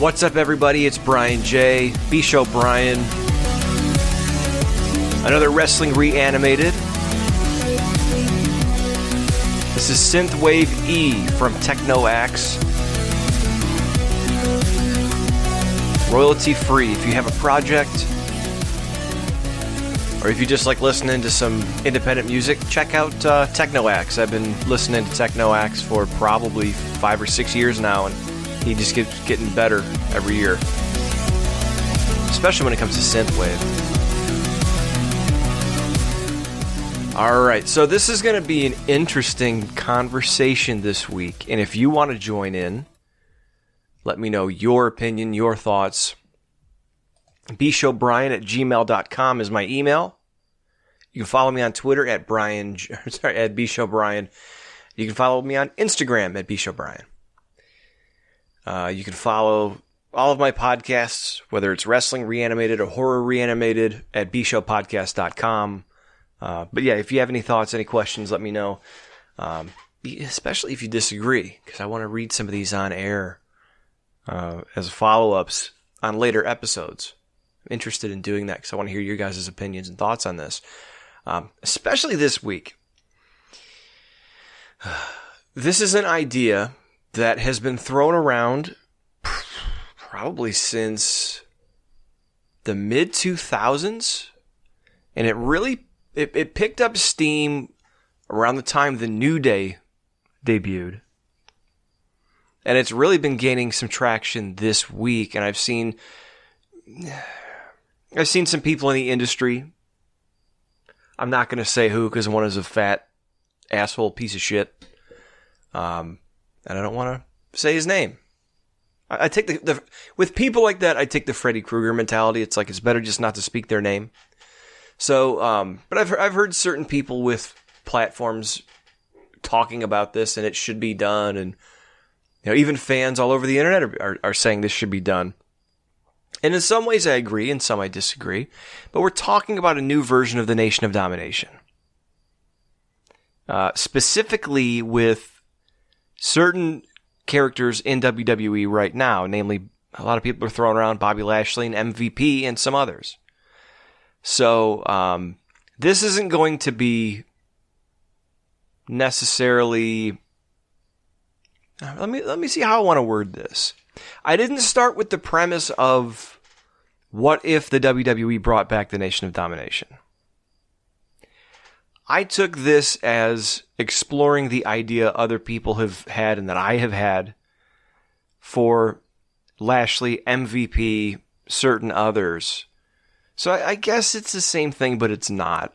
What's up, everybody? It's Brian J. B-Show Brian. Another Wrestling Reanimated. This is Synthwave E from Techno Axe. Royalty free. If you have a project, or if you just like listening to some independent music, check out Techno Axe. I've been listening to Techno Axe for probably 5 or 6 years now, and he just keeps getting better every year. Especially when it comes to Synthwave. Alright, so this is going to be an interesting conversation this week, and if you want to join in, let me know your opinion, your thoughts. bshowbrian@gmail.com is my email. You can follow me on Twitter at bshowbrian. You can follow me on Instagram at bshowbrian. You can follow all of my podcasts, whether it's Wrestling Reanimated or Horror Reanimated, at bshowpodcast.com. But yeah, if you have any thoughts, any questions, let me know. Especially if you disagree, because I want to read some of these on air as follow-ups on later episodes. I'm interested in doing that because I want to hear your guys' opinions and thoughts on this. Especially this week. This is an idea that has been thrown around probably since the mid-2000s. And it really it picked up steam around the time the New Day debuted. And it's really been gaining some traction this week. And I've seen some people in the industry. I'm not going to say who, because one is a fat asshole piece of shit. And I don't want to say his name. I take the with people like that, I take the Freddy Krueger mentality. It's like it's better just not to speak their name. So, but I've heard certain people with platforms talking about this, and it should be done, and even fans all over the internet are saying this should be done. And in some ways I agree, in some I disagree. But we're talking about a new version of the Nation of Domination. Specifically with certain characters in WWE right now. Namely, a lot of people are throwing around Bobby Lashley and MVP and some others. So, this isn't going to be necessarily... Let me see how I want to word this. I didn't start with the premise of what if the WWE brought back the Nation of Domination. I took this as exploring the idea other people have had and that I have had for Lashley, MVP, certain others. So I guess it's the same thing, but it's not.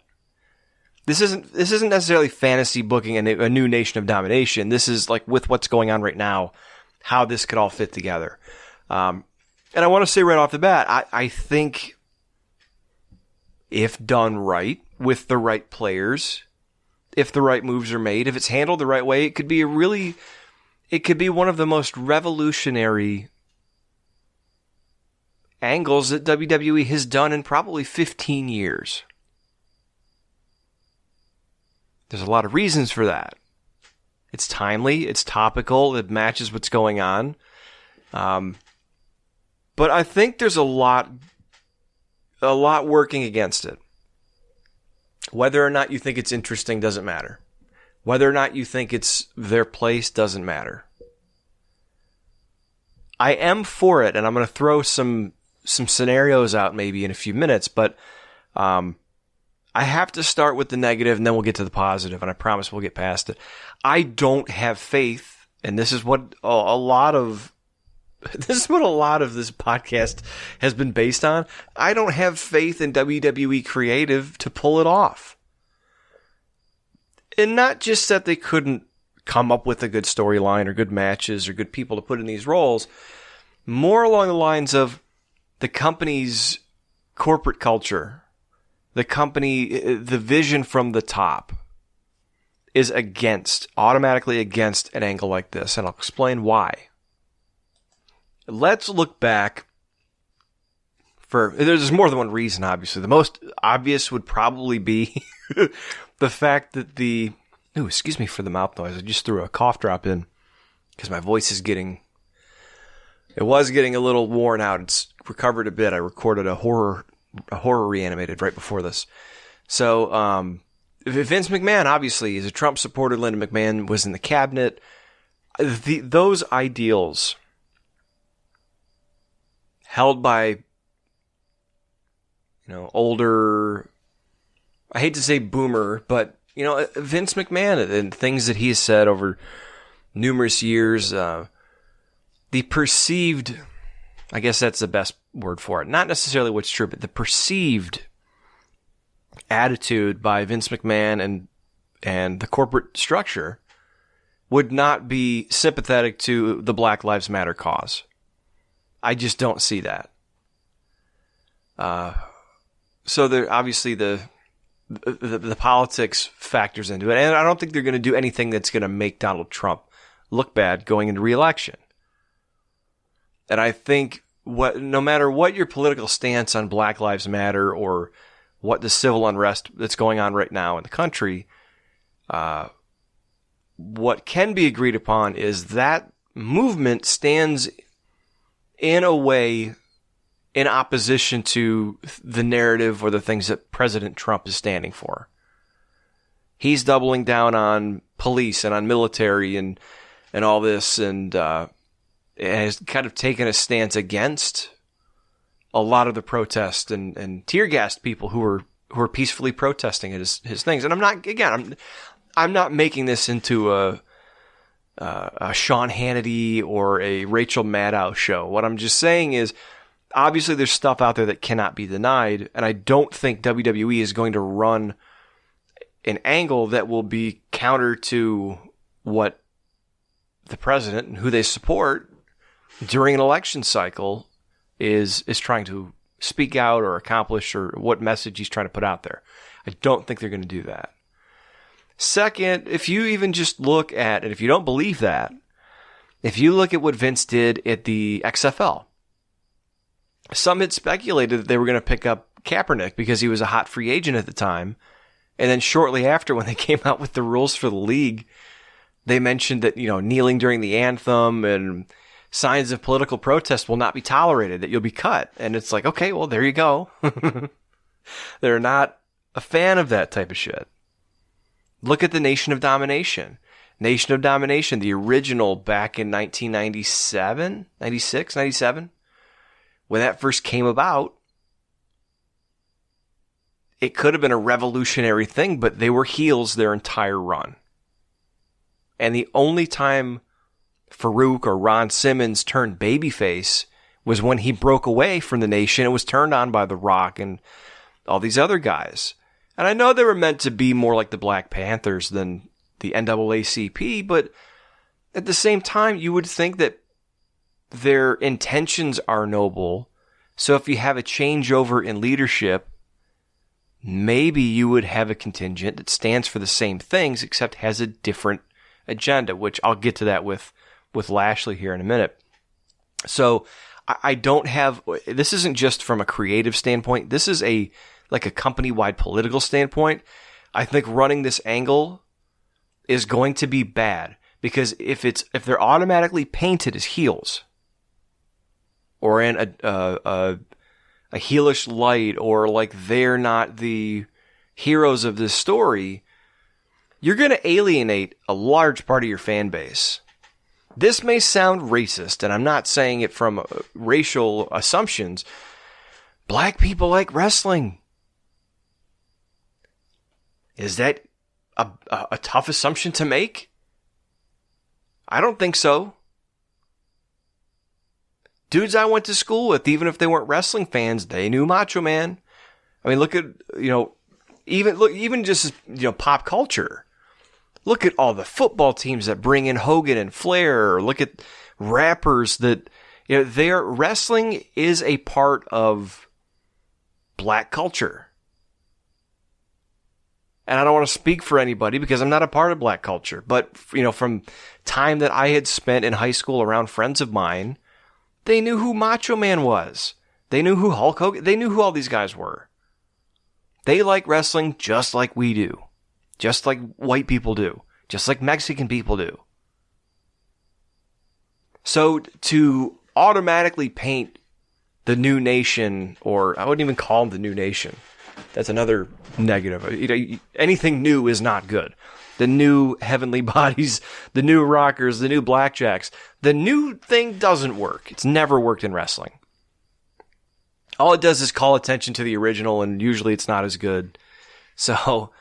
This isn't necessarily fantasy booking a new Nation of Domination. This is like with what's going on right now, how this could all fit together. And I want to say right off the bat, I think if done right, with the right players, if the right moves are made, if it's handled the right way, it could be one of the most revolutionary angles that WWE has done in probably 15 years. There's a lot of reasons for that. It's timely, it's topical, it matches what's going on. But I think there's a lot working against it. Whether or not you think it's interesting doesn't matter. Whether or not you think it's their place doesn't matter. I am for it, and I'm going to throw some scenarios out maybe in a few minutes, but I have to start with the negative, and then we'll get to the positive, and I promise we'll get past it. I don't have faith, and this is what a lot of this podcast has been based on. I don't have faith in WWE creative to pull it off. And not just that they couldn't come up with a good storyline or good matches or good people to put in these roles, more along the lines of the company's corporate culture, the vision from the top is automatically against an angle like this, and I'll explain why. Let's look back there's more than one reason, obviously. The most obvious would probably be the fact that excuse me for the mouth noise. I just threw a cough drop in because my voice is getting It was getting a little worn out. It's recovered a bit. I recorded a horror ReAnimated right before this. So, Vince McMahon obviously is a Trump supporter. Linda McMahon was in the cabinet. Those ideals held by, older, I hate to say boomer, but, Vince McMahon and things that he has said over numerous years, the perceived, I guess that's the best word for it. Not necessarily what's true, but the perceived attitude by Vince McMahon and the corporate structure would not be sympathetic to the Black Lives Matter cause. I just don't see that. So there, obviously the politics factors into it, and I don't think they're going to do anything that's going to make Donald Trump look bad going into re-election. And I think no matter what your political stance on Black Lives Matter or what the civil unrest that's going on right now in the country, what can be agreed upon is that movement stands in a way in opposition to the narrative or the things that President Trump is standing for. He's doubling down on police and on military and all this, and has kind of taken a stance against a lot of the protests and tear-gassed people who are peacefully protesting his things. And I'm not making this into a Sean Hannity or a Rachel Maddow show. What I'm just saying is, obviously there's stuff out there that cannot be denied, and I don't think WWE is going to run an angle that will be counter to what the president and who they support during an election cycle is trying to speak out or accomplish, or what message he's trying to put out there. I don't think they're going to do that. Second, if you even just look at, and if you don't believe that, if you look at what Vince did at the XFL, some had speculated that they were going to pick up Kaepernick because he was a hot free agent at the time. And then shortly after, when they came out with the rules for the league, they mentioned that, kneeling during the anthem and signs of political protest will not be tolerated, that you'll be cut. And it's like, okay, well, there you go. They're not a fan of that type of shit. Look at the Nation of Domination. Nation of Domination, the original back in 1997, 96, 97. When that first came about, it could have been a revolutionary thing, but they were heels their entire run. And the only time Farouk or Ron Simmons turned babyface was when he broke away from the Nation and was turned on by The Rock and all these other guys. And I know they were meant to be more like the Black Panthers than the NAACP, but at the same time, you would think that their intentions are noble. So if you have a changeover in leadership, maybe you would have a contingent that stands for the same things except has a different agenda, which I'll get to that with Lashley here in a minute. So I don't have, this isn't just from a creative standpoint. This is a company-wide political standpoint. I think running this angle is going to be bad, because if they're automatically painted as heels, or in a heelish light, or like they're not the heroes of this story, you're going to alienate a large part of your fan base. This may sound racist, and I'm not saying it from racial assumptions. Black people like wrestling. Is that a tough assumption to make? I don't think so. Dudes I went to school with, even if they weren't wrestling fans, they knew Macho Man. I mean, look at, even just, pop culture. Look at all the football teams that bring in Hogan and Flair, or look at rappers that, wrestling is a part of black culture. And I don't want to speak for anybody because I'm not a part of black culture, but, from time that I had spent in high school around friends of mine, they knew who Macho Man was. They knew who Hulk Hogan, they knew who all these guys were. They like wrestling just like we do. Just like white people do. Just like Mexican people do. So to automatically paint the new nation, or I wouldn't even call them the new nation. That's another negative. Anything new is not good. The new heavenly bodies, the new rockers, the new blackjacks. The new thing doesn't work. It's never worked in wrestling. All it does is call attention to the original, and usually it's not as good. So,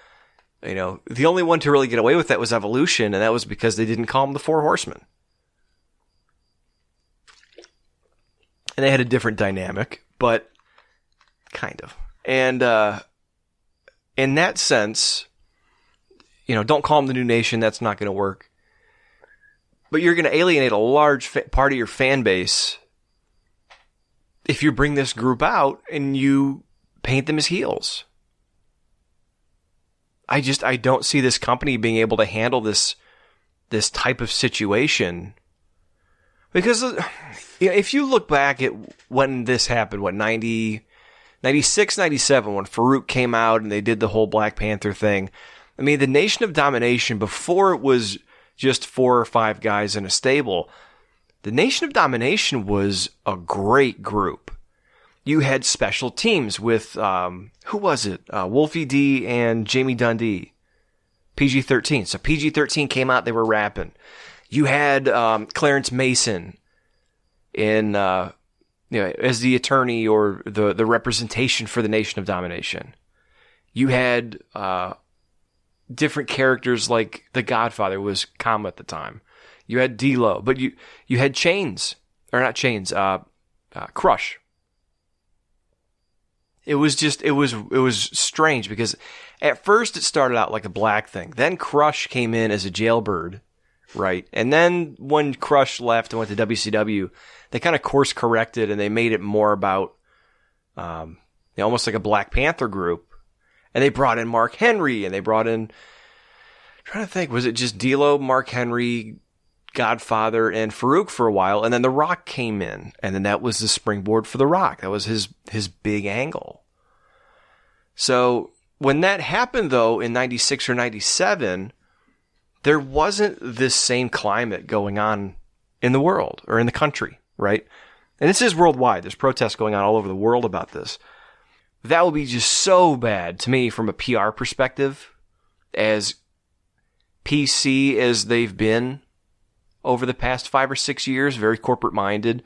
the only one to really get away with that was Evolution, and that was because they didn't call them the Four Horsemen. And they had a different dynamic, but kind of. And in that sense, don't call them the new nation. That's not going to work. But you're going to alienate a large part of your fan base if you bring this group out and you paint them as heels. I don't see this company being able to handle this type of situation. Because if you look back at when this happened, 96, 97, when Farouk came out and they did the whole Black Panther thing. I mean, the Nation of Domination, before it was just 4 or 5 guys in a stable, the Nation of Domination was a great group. You had special teams with, who was it? Wolfie D and Jamie Dundee. PG-13. So PG-13 came out, they were rapping. You had Clarence Mason in, as the attorney or the representation for the Nation of Domination. You had different characters like The Godfather was Kama at the time. You had D-Lo, but you had Chains, or not Chains, Crush. It was strange because at first it started out like a black thing. Then Crush came in as a jailbird, right? And then when Crush left and went to WCW, they kind of course corrected and they made it more about, almost like a Black Panther group. And they brought in Mark Henry and they brought in, I'm trying to think, was it just D-Lo, Mark Henry, Godfather, and Farouk for a while, and then The Rock came in, and then that was the springboard for The Rock. That was his big angle. So when that happened, though, in 96 or 97, there wasn't this same climate going on in the world, or in the country, right? And this is worldwide. There's protests going on all over the world about this. That would be just so bad to me from a PR perspective, as PC as they've been over the past 5 or 6 years, very corporate-minded.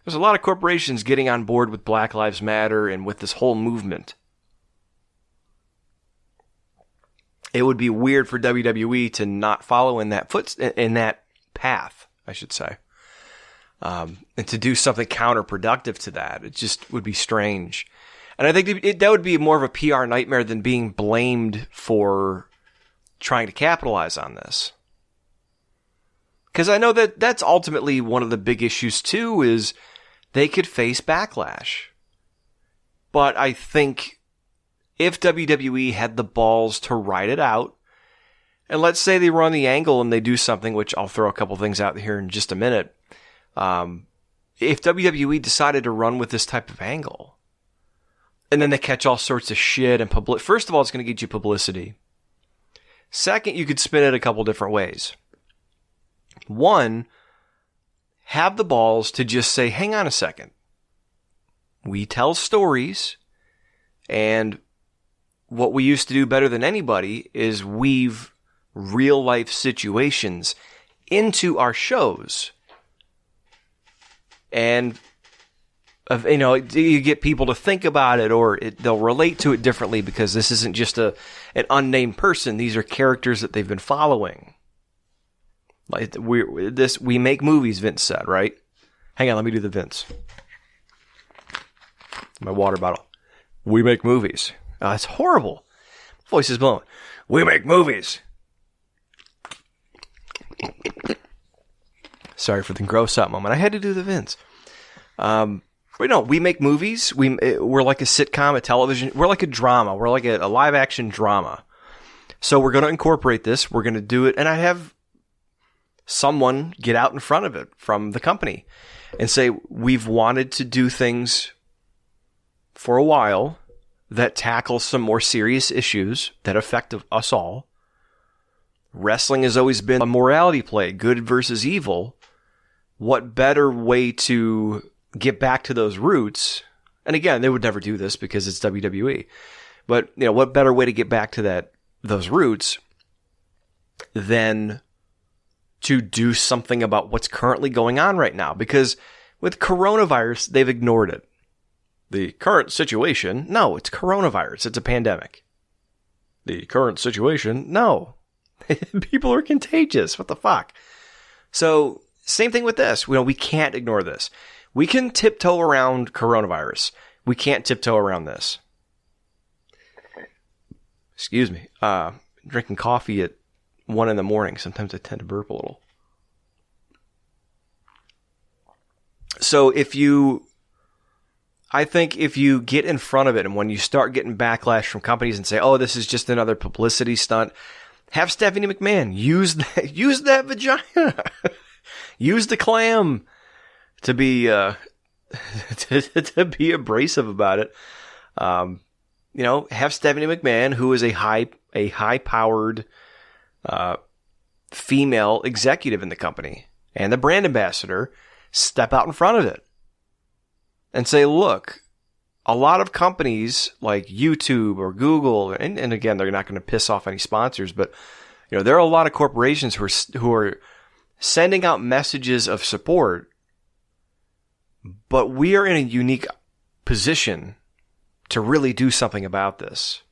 There's a lot of corporations getting on board with Black Lives Matter and with this whole movement. It would be weird for WWE to not follow in that path, I should say, and to do something counterproductive to that. It just would be strange. And I think that would be more of a PR nightmare than being blamed for trying to capitalize on this. Because I know that that's ultimately one of the big issues, too, is they could face backlash. But I think if WWE had the balls to ride it out, and let's say they run the angle and they do something, which I'll throw a couple things out here in just a minute. If WWE decided to run with this type of angle, and then they catch all sorts of shit and first of all, it's going to get you publicity. Second, you could spin it a couple different ways. One, have the balls to just say, hang on a second. We tell stories, and what we used to do better than anybody is weave real life situations into our shows. And you get people to think about it, or they'll relate to it differently because this isn't just an unnamed person. These are characters that they've been following. Like we make movies, Vince said, right? Hang on, let me do the Vince. My water bottle. We make movies. It's horrible. Voice is blown. We make movies. Sorry for the gross out moment. I had to do the Vince. We make movies. We're like a sitcom, a television. We're like a drama. We're like a live action drama. So we're going to incorporate this. We're going to do it. And I have someone get out in front of it from the company and say, we've wanted to do things for a while that tackle some more serious issues that affect us all. Wrestling has always been a morality play, good versus evil. what better way to get back to those roots? And again, they would never do this because it's WWE. But, what better way to get back to those roots than to do something about what's currently going on right now? Because with coronavirus, they've ignored it. The current situation, no, it's coronavirus. It's a pandemic. The current situation, no. People are contagious. What the fuck? So, same thing with this. We can't ignore this. We can tiptoe around coronavirus. We can't tiptoe around this. Excuse me. Drinking coffee at 1 a.m. Sometimes I tend to burp a little. So I think if you get in front of it and when you start getting backlash from companies and say, oh, this is just another publicity stunt, have Stephanie McMahon use that vagina. Use the clam to be to be abrasive about it. Have Stephanie McMahon, who is a high-powered female executive in the company and the brand ambassador, step out in front of it and say, look, a lot of companies like YouTube or Google, and again, they're not going to piss off any sponsors, but there are a lot of corporations who are sending out messages of support, but we are in a unique position to really do something about this.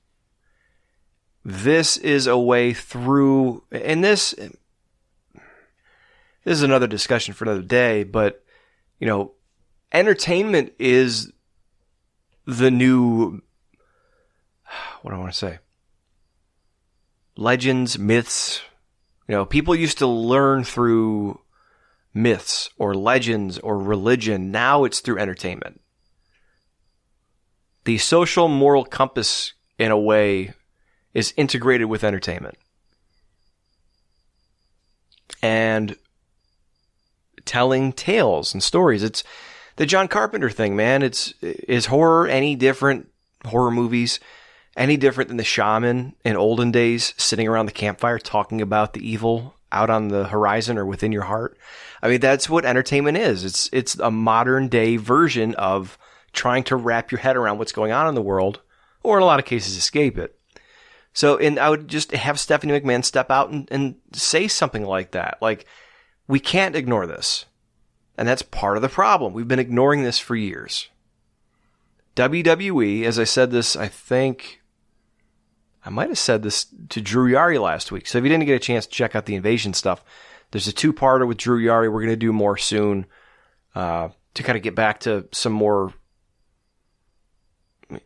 This is a way through, and this is another discussion for another day, but, entertainment is the new, what do I want to say? Legends, myths. People used to learn through myths or legends or religion. Now it's through entertainment. The social moral compass, in a way, is integrated with entertainment. And telling tales and stories. It's the John Carpenter thing, man. Is horror any different, horror movies, any different than the shaman in olden days sitting around the campfire talking about the evil out on the horizon or within your heart? I mean, that's what entertainment is. It's a modern day version of trying to wrap your head around what's going on in the world, or in a lot of cases escape it. So, and I would just have Stephanie McMahon step out and say something like that. Like, we can't ignore this. And that's part of the problem. We've been ignoring this for years. WWE, as I said this, I think I might have said this to Drew Yari last week. So if you didn't get a chance to check out the Invasion stuff, there's a 2-parter with Drew Yari. We're going to do more soon to kind of get back to some more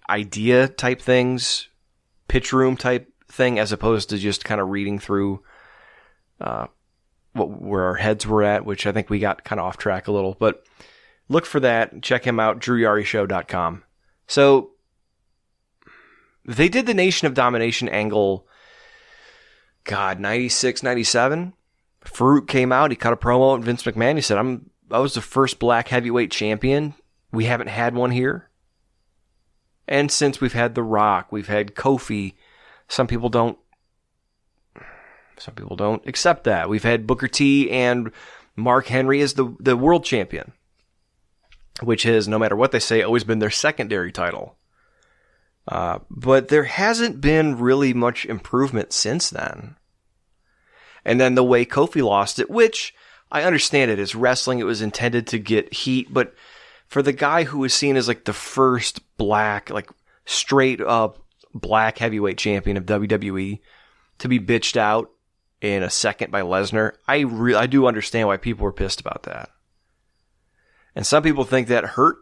idea type things, pitch room type thing, as opposed to just kind of reading through where our heads were at, which I think we got kind of off track a little. But look for that. Check him out, DrewYariShow.com. So they did the Nation of Domination angle, 96, 97. Farouk came out. He cut a promo and Vince McMahon. He said, I was the first black heavyweight champion. We haven't had one here. And since we've had The Rock, we've had Kofi, some people don't accept that. We've had Booker T and Mark Henry as the world champion, which has, no matter what they say, always been their secondary title. But there hasn't been really much improvement since then. And then the way Kofi lost it, which I understand it is wrestling, it was intended to get heat, but for the guy who was seen as like the first black, like straight up black heavyweight champion of WWE to be bitched out in a second by Lesnar, I do understand why people were pissed about that. And some people think that hurt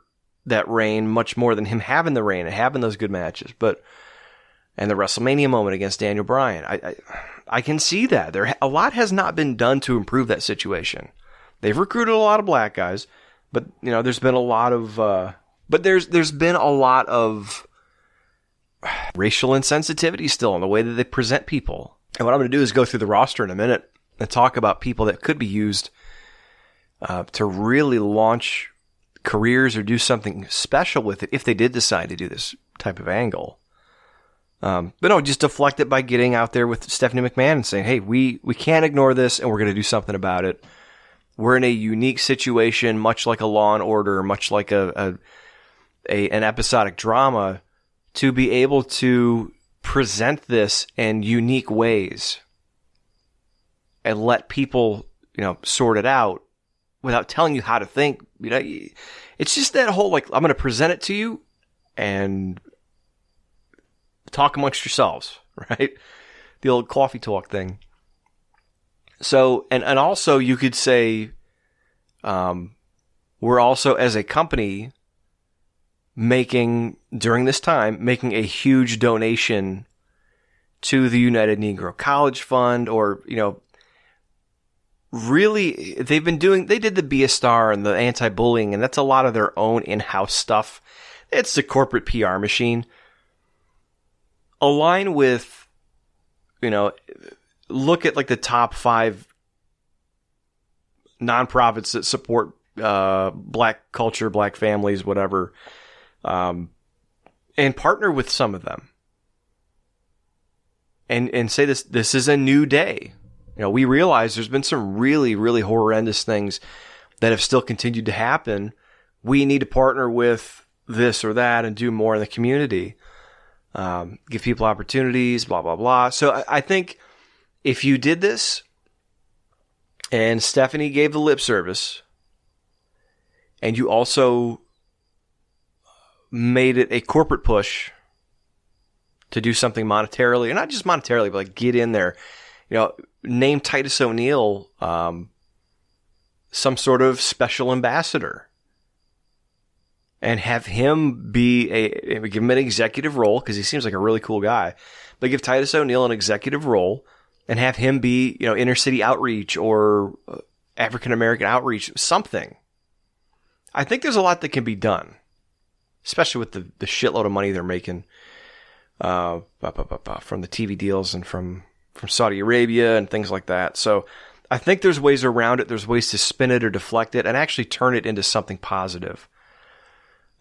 that reign much more than him having the reign and having those good matches. And the WrestleMania moment against Daniel Bryan, I can see that. A lot has not been done to improve that situation. They've recruited a lot of black guys, but there's been a lot of there's been a lot of racial insensitivity still in the way that they present people. And what I'm going to do is go through the roster in a minute and talk about people that could be used to really launch careers or do something special with it if they did decide to do this type of angle. But no, just deflect it by getting out there with Stephanie McMahon and saying, hey, we can't ignore this and we're going to do something about it. we're in a unique situation, much like a Law and Order, much like an episodic drama, to be able to present this in unique ways and let people, sort it out without telling you how to think. It's just that whole, I'm going to present it to you and talk amongst yourselves, right? The old coffee talk thing. So, and also you could say, we're also, as a company, during this time, making a huge donation to the United Negro College Fund, or, really, they did the Be a Star and the anti-bullying, and that's a lot of their own in-house stuff. It's the corporate PR machine. Align with, look at the top 5 nonprofits that support black culture, black families, whatever, and partner with some of them. And say this is a new day. We realize there's been some really, really horrendous things that have still continued to happen. We need to partner with this or that and do more in the community. Give people opportunities, blah, blah, blah. So I think if you did this and Stephanie gave the lip service and you also made it a corporate push to do something monetarily, or not just monetarily, but get in there, name Titus O'Neil some sort of special ambassador and have him give him an executive role, because he seems like a really cool guy, but give Titus O'Neil an executive role and have him be, inner city outreach or African American outreach, something. I think there's a lot that can be done, especially with the shitload of money they're making from the TV deals and from Saudi Arabia and things like that. So I think there's ways around it. There's ways to spin it or deflect it and actually turn it into something positive.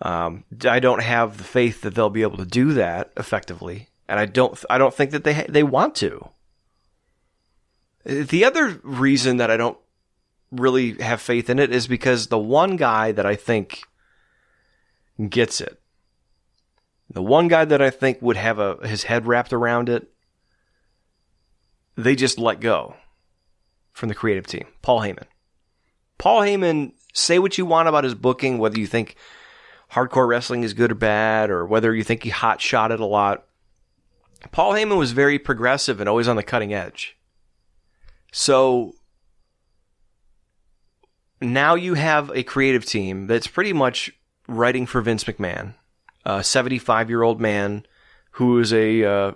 I don't have the faith that they'll be able to do that effectively, and I don't think that they want to. The other reason that I don't really have faith in it is because the one guy that I think gets it, the one guy that I think would have his head wrapped around it, they just let go from the creative team. Paul Heyman. Paul Heyman, say what you want about his booking, whether you think hardcore wrestling is good or bad, or whether you think he hot shot it a lot. Paul Heyman was very progressive and always on the cutting edge. So now you have a creative team that's pretty much writing for Vince McMahon, a 75-year-old man who is a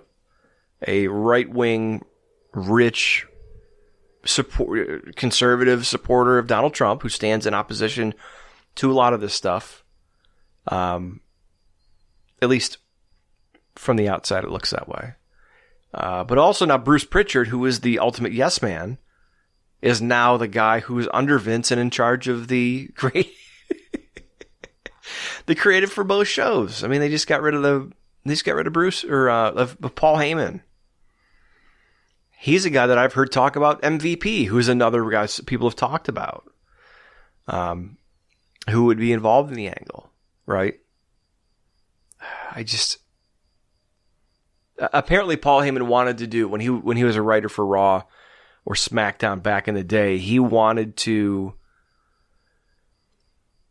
right-wing, rich, conservative supporter of Donald Trump, who stands in opposition to a lot of this stuff. At least from the outside, it looks that way. But also now Bruce Pritchard, who is the ultimate yes man, is now the guy who is under Vince and in charge of the creative for both shows. I mean, they just got rid of Bruce of Paul Heyman. He's a guy that I've heard talk about MVP, who's another guy people have talked about, who would be involved in the angle, right? Apparently Paul Heyman wanted to do, when he was a writer for Raw or SmackDown back in the day, he wanted to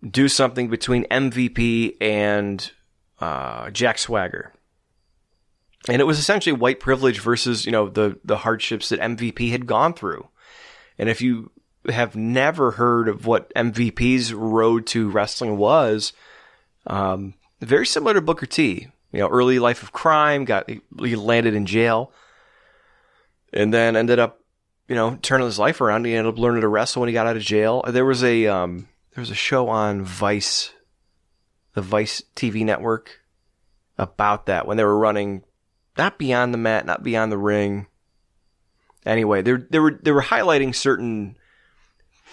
do something between MVP and Jack Swagger. And it was essentially white privilege versus, the hardships that MVP had gone through. And if you have never heard of what MVP's road to wrestling was, very similar to Booker T. Early life of crime, he landed in jail, and then ended up, turning his life around. He ended up learning to wrestle when he got out of jail. There was a show on Vice, the Vice TV network, about that, when they were running not Beyond the Mat, not Beyond the Ring. Anyway, they were highlighting certain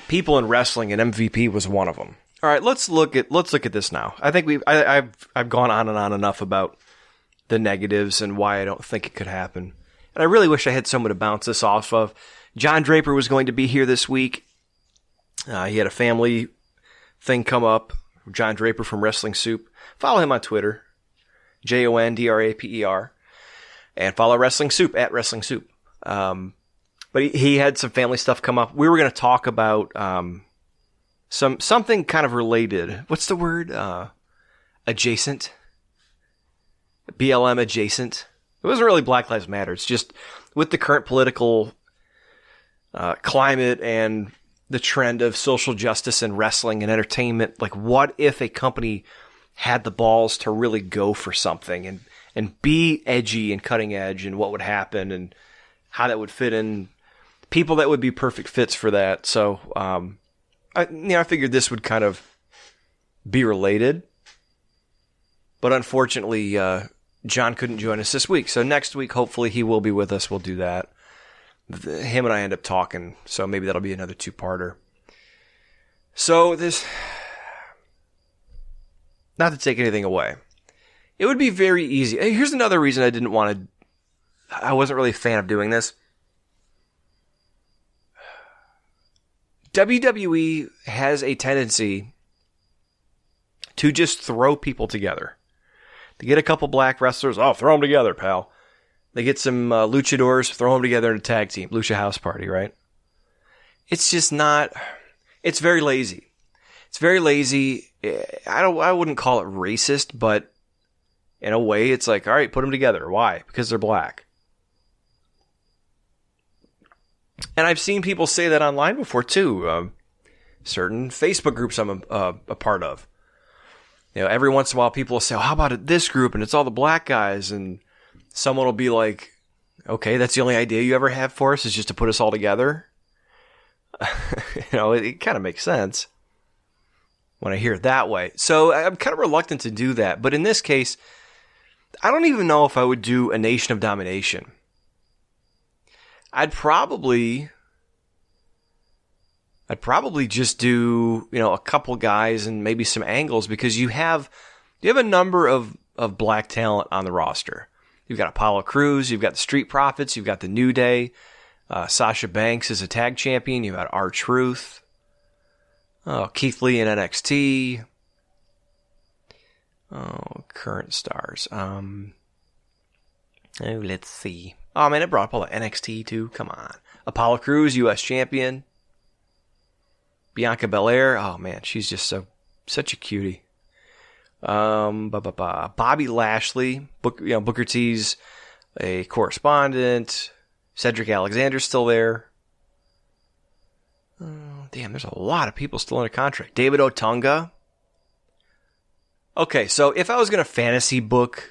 people in wrestling, and MVP was one of them. All right, let's look at this now. I think I've gone on and on enough about the negatives and why I don't think it could happen. And I really wish I had someone to bounce this off of. John Draper was going to be here this week. He had a family thing come up. John Draper from Wrestling Soup. Follow him on Twitter, JONDRAPER, and follow Wrestling Soup at Wrestling Soup. But he had some family stuff come up. We were going to talk about something kind of related. What's the word? Adjacent. BLM adjacent. It wasn't really Black Lives Matter. It's just with the current political climate and the trend of social justice and wrestling and entertainment. Like, what if a company had the balls to really go for something and be edgy and cutting edge, and what would happen and how that would fit in, people that would be perfect fits for that. So, I figured this would kind of be related, but unfortunately, John couldn't join us this week. So next week, hopefully he will be with us. We'll do that. Him and I end up talking, so maybe that'll be another two-parter. So this, not to take anything away, it would be very easy. Here's another reason I wasn't really a fan of doing this. WWE has a tendency to just throw people together. To get a couple black wrestlers, throw them together, pal. They get some luchadors, throw them together in a tag team. Lucha House Party, right? It's just not... It's very lazy. It's very lazy. I wouldn't call it racist, but in a way, it's like, all right, put them together. Why? Because they're black. And I've seen people say that online before, too. Certain Facebook groups I'm a part of. Every once in a while, people will say, how about this group? And it's all the black guys. And someone will be like, okay, that's the only idea you ever have for us, is just to put us all together. It kind of makes sense when I hear it that way. So I'm kind of reluctant to do that. But in this case, I don't even know if I would do a Nation of Domination. I'd probably just do, a couple guys and maybe some angles, because you have a number of black talent on the roster. You've got Apollo Crews, you've got the Street Profits, you've got the New Day, Sasha Banks is a tag champion, you've got R-Truth, Keith Lee in NXT, current stars. Let's see. Oh man, it brought up all the NXT too. Come on. Apollo Crews, U.S. champion. Bianca Belair. Oh man, she's just such a cutie. Bobby Lashley, Booker T's a correspondent. Cedric Alexander's still there. Damn, there's a lot of people still under contract. David Otunga. Okay, so if I was gonna fantasy book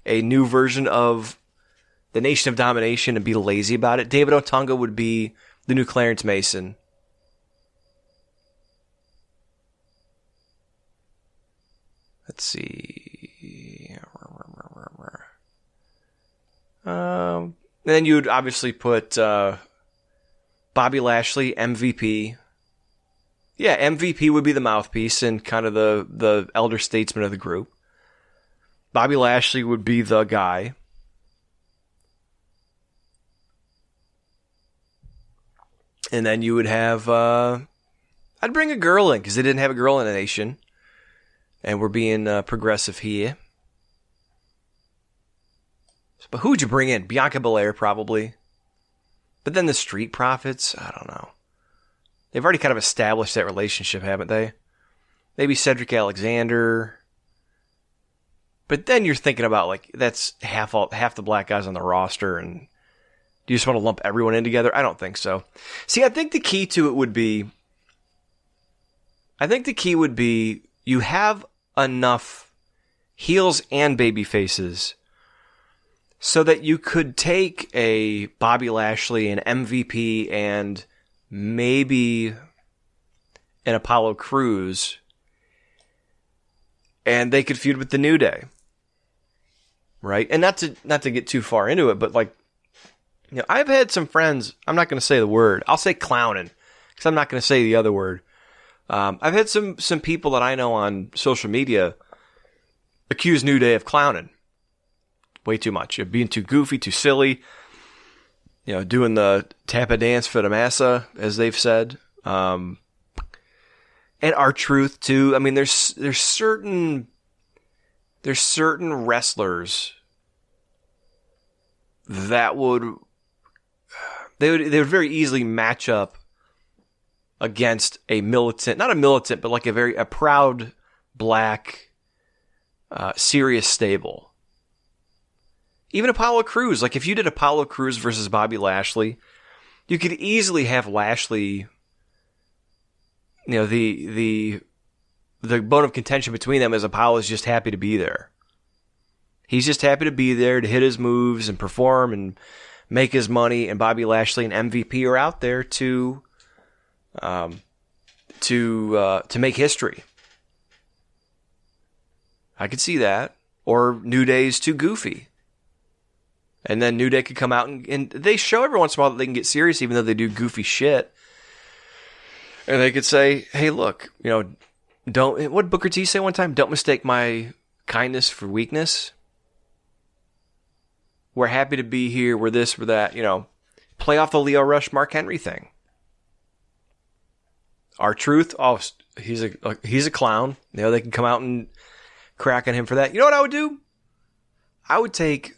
a new version of the Nation of Domination and be lazy about it, David Otunga would be the new Clarence Mason. Let's see. Then you'd obviously put Bobby Lashley, MVP. Yeah, MVP would be the mouthpiece and kind of the elder statesman of the group. Bobby Lashley would be the guy. And then you would have... I'd bring a girl in, because they didn't have a girl in the Nation. And we're being progressive here. But who would you bring in? Bianca Belair, probably. But then the Street Profits? I don't know. They've already kind of established that relationship, haven't they? Maybe Cedric Alexander. But then you're thinking about, like, that's half the black guys on the roster, and do you just want to lump everyone in together? I don't think so. See, I think the key to it would be... you have enough heels and baby faces so that you could take a Bobby Lashley, an MVP, and maybe an Apollo Crews, and they could feud with the New Day. Right? And not to get too far into it, but like, I've had some friends, I'm not going to say the word, I'll say clowning, because I'm not going to say the other word. I've had some people that I know on social media accuse New Day of clowning. Way too much. Of being too goofy, too silly. doing the tapa dance for the massa, as they've said. And R-Truth too. I mean, there's certain wrestlers that would very easily match up against a militant, not a militant, but like a proud black, serious stable. Even Apollo Crews, like if you did Apollo Crews versus Bobby Lashley, you could easily have Lashley, the bone of contention between them is Apollo's just happy to be there. He's just happy to be there to hit his moves and perform and make his money, and Bobby Lashley and MVP are out there to make history. I could see that. Or New Day's too goofy. And then New Day could come out and they show every once in a while that they can get serious even though they do goofy shit. And they could say, hey, look, what did Booker T say one time? Don't mistake my kindness for weakness. We're happy to be here. We're this, we're that. Play off the Leo Rush, Mark Henry thing. R-Truth, he's a clown. They can come out and crack on him for that. You know what I would do? I would take,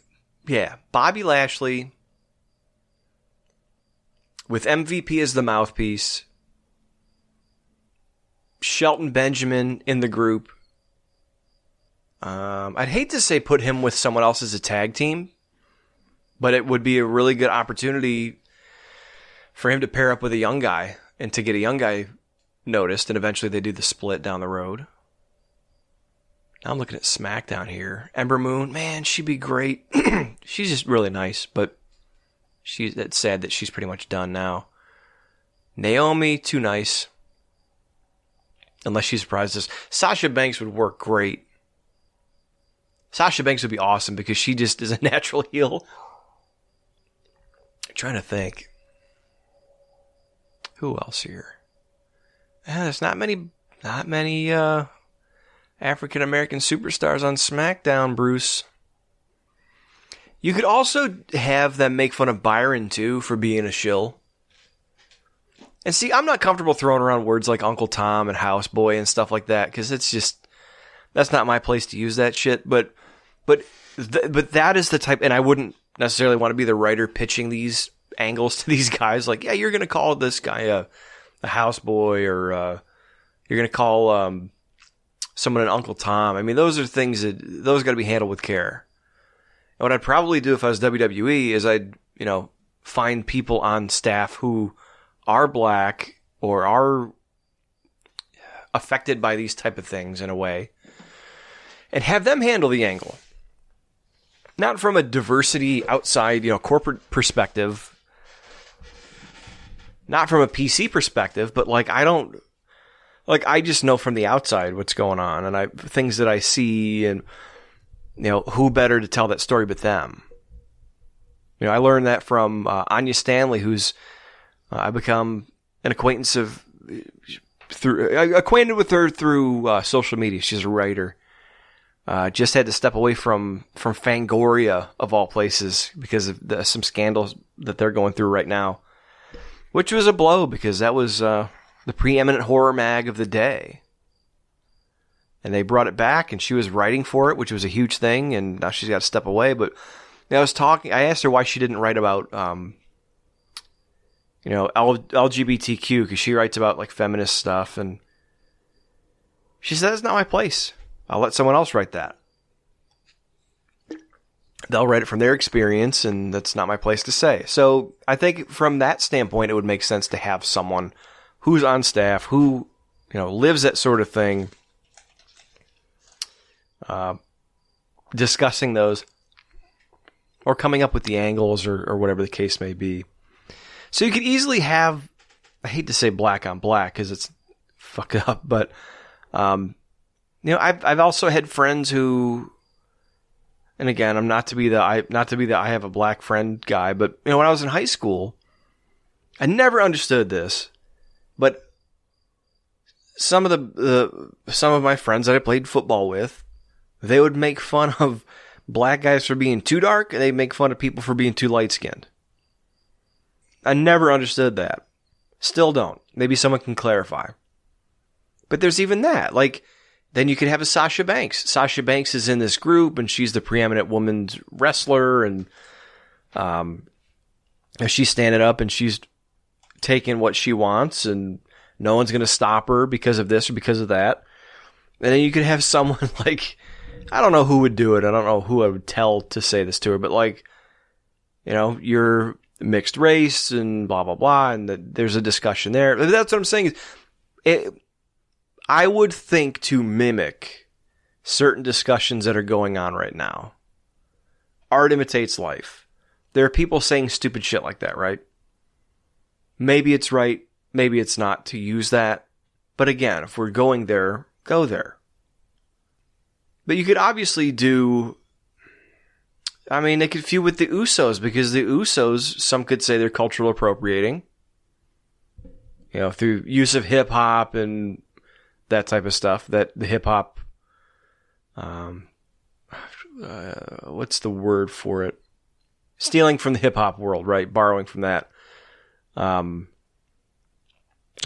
Bobby Lashley with MVP as the mouthpiece. Shelton Benjamin in the group. I'd hate to say put him with someone else as a tag team, but it would be a really good opportunity for him to pair up with a young guy and to get a young guy noticed, and eventually they do the split down the road. Now I'm looking at SmackDown here. Ember Moon, man, she'd be great. She's just really nice, but it's sad that she's pretty much done now. Naomi, too nice. Unless she surprises us. Sasha Banks would work great. Sasha Banks would be awesome because she just is a natural heel. I'm trying to think. Who else here? There's not many African American superstars on SmackDown, Bruce. You could also have them make fun of Byron too for being a shill. And see, I'm not comfortable throwing around words like Uncle Tom and Houseboy and stuff like that because that's not my place to use that shit. But that is the type, and I wouldn't necessarily want to be the writer pitching these angles to these guys. Like, yeah, you're going to call this guy a houseboy, or you're going to call someone an Uncle Tom. I mean, those are things those got to be handled with care. And what I'd probably do if I was WWE is I'd find people on staff who are black or are affected by these type of things in a way, and have them handle the angle. Not from a diversity outside, corporate perspective, not from a PC perspective, but I just know from the outside what's going on, and things that I see, and who better to tell that story but them. I learned that from Anya Stanley, who's I become an acquainted with her through social media. She's a writer. Just had to step away from Fangoria of all places because of some scandals that they're going through right now, which was a blow because that was the preeminent horror mag of the day. And they brought it back, and she was writing for it, which was a huge thing. And now she's got to step away. But I asked her why she didn't write about LGBTQ, because she writes about like feminist stuff, and she said, that's not my place. I'll let someone else write that. They'll write it from their experience, and that's not my place to say. So I think from that standpoint, it would make sense to have someone who's on staff, who lives that sort of thing, discussing those, or coming up with the angles, or whatever the case may be. So you could easily have, I hate to say black on black because it's fucked up, but I've also had friends who, and again, I'm not to be the I have a black friend guy, but when I was in high school, I never understood this, but some of my friends that I played football with, they would make fun of black guys for being too dark, and they'd make fun of people for being too light skinned. I never understood that. Still don't. Maybe someone can clarify. But there's even that. Like, then you could have a Sasha Banks. Sasha Banks is in this group, and she's the preeminent women's wrestler, and she's standing up, and she's taking what she wants, and no one's going to stop her because of this or because of that. And then you could have someone like, I don't know who would do it. I don't know who I would tell to say this to her, but like, you know, you're mixed race and blah, blah, blah. And there's a discussion there. That's what I'm saying is I would think to mimic certain discussions that are going on right now. Art imitates life. There are people saying stupid shit like that, right? Maybe it's right. Maybe it's not to use that. But again, if we're going there, go there. But you could obviously do, I mean, they could feud with the Usos, because the Usos, some could say they're cultural appropriating, you know, through use of hip hop and that type of stuff. That the hip hop, what's the word for it? Stealing from the hip hop world, right? Borrowing from that.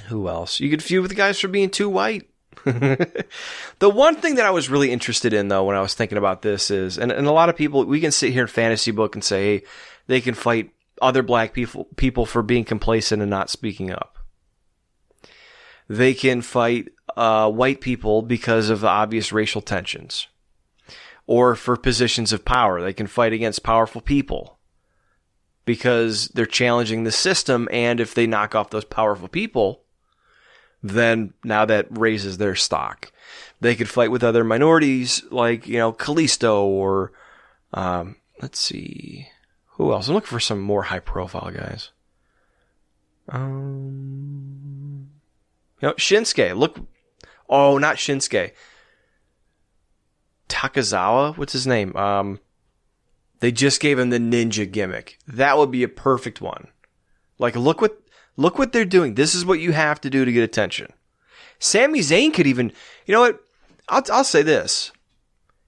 Who else? You could feud with the guys for being too white. The one thing that I was really interested in, though, when I was thinking about this is, and a lot of people, we can sit here in fantasy book and say, hey, they can fight other black people for being complacent and not speaking up. They can fight white people because of the obvious racial tensions. Or for positions of power. They can fight against powerful people because they're challenging the system, and if they knock off those powerful people, then now that raises their stock. They could fight with other minorities like, you know, Callisto or, let's see, who else? I'm looking for some more high profile guys. You know, Shinsuke. Look, oh, not Shinsuke. Takazawa? What's his name? They just gave him the ninja gimmick. That would be a perfect one. Like, look what they're doing. This is what you have to do to get attention. Sami Zayn could even, you know what? I'll say this.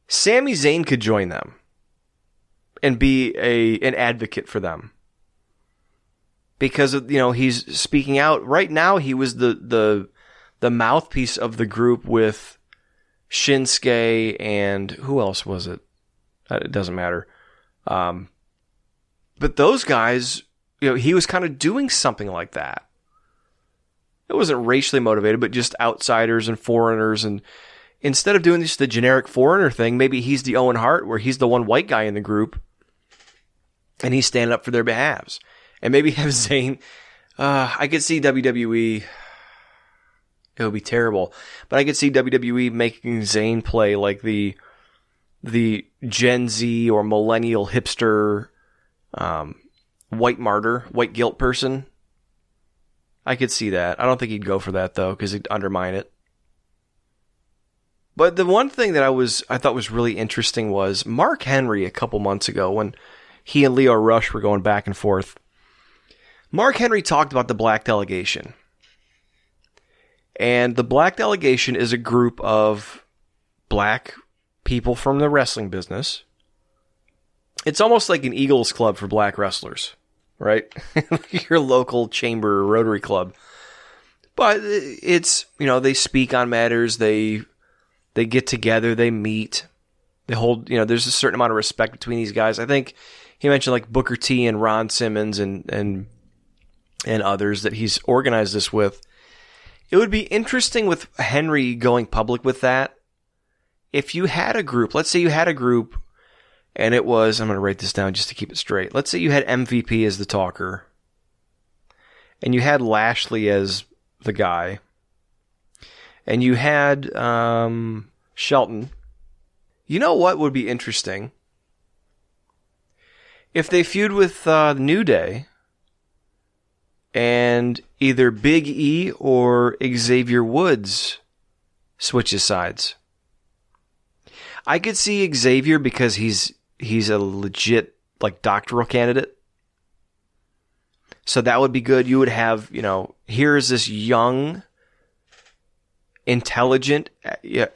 Sami Zayn could join them and be an advocate for them. Because of, you know, he's speaking out. Right now, he was the mouthpiece of the group with Shinsuke and who else was it? It doesn't matter. But those guys, you know, he was kind of doing something like that. It wasn't racially motivated, but just outsiders and foreigners. And instead of doing just the generic foreigner thing, maybe he's the Owen Hart, where he's the one white guy in the group, and he's standing up for their behalves. And maybe have Zayn. I could see WWE. It would be terrible, but I could see WWE making Zayn play like the Gen Z or millennial hipster, white martyr, white guilt person. I could see that. I don't think he'd go for that though, because he'd undermine it. But the one thing that I thought was really interesting was Mark Henry a couple months ago when he and Leo Rush were going back and forth. Mark Henry talked about the Black Delegation. And the Black Delegation is a group of black people from the wrestling business. It's almost like an Eagles club for black wrestlers, right? Your local chamber or Rotary Club. But it's, you know, they speak on matters, they get together, they meet, they hold, you know, there's a certain amount of respect between these guys. I think he mentioned like Booker T and Ron Simmons and others that he's organized this with. It would be interesting with Henry going public with that. If you had a group, let's say you had a group and it was, I'm going to write this down just to keep it straight. Let's say you had MVP as the talker and you had Lashley as the guy and you had Shelton. You know what would be interesting? If they feud with New Day and either Big E or Xavier Woods switches sides. I could see Xavier because he's a legit like doctoral candidate. So that would be good. You would have, you know, here's this young, intelligent,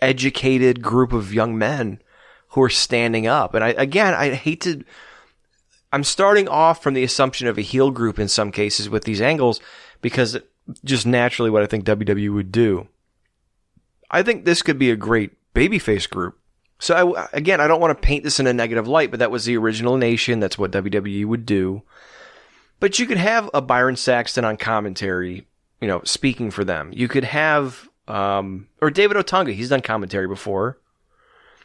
educated group of young men who are standing up. And I hate to, I'm starting off from the assumption of a heel group in some cases with these angles because just naturally what I think WWE would do. I think this could be a great babyface group. So again, I don't want to paint this in a negative light, but that was the original Nation. That's what WWE would do. But you could have a Byron Saxton on commentary, speaking for them. You could have, or David Otunga. He's done commentary before.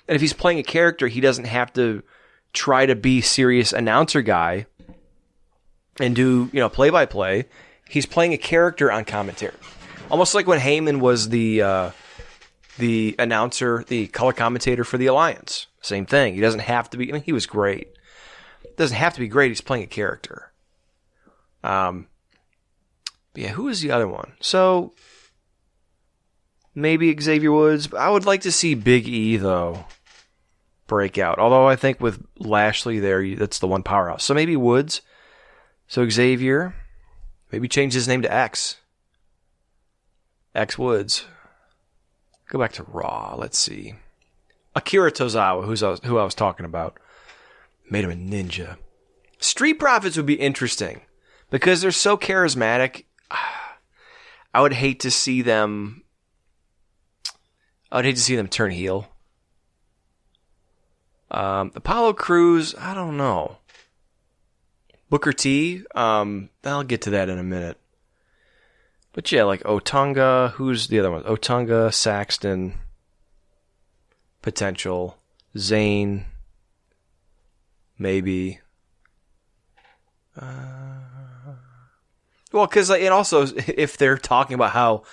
And if he's playing a character, he doesn't have to try to be serious announcer guy and do, play-by-play. He's playing a character on commentary. Almost like when Heyman was the announcer, the color commentator for the Alliance. Same thing. He doesn't have to be, he was great. Doesn't have to be great. He's playing a character. But yeah, who is the other one? So, maybe Xavier Woods. I would like to see Big E, though, break out. Although I think with Lashley there, that's the one powerhouse. So maybe Woods. So Xavier. Maybe change his name to X. X Woods. Go back to Raw. Let's see. Akira Tozawa, who I was talking about. Made him a ninja. Street Profits would be interesting. Because they're so charismatic. I would hate to see them turn heel. Apollo Crews, I don't know. Booker T, I'll get to that in a minute. But yeah, like Otunga, who's the other one? Otunga, Saxton, potential, Zayn, maybe. Well, because and also if they're talking about how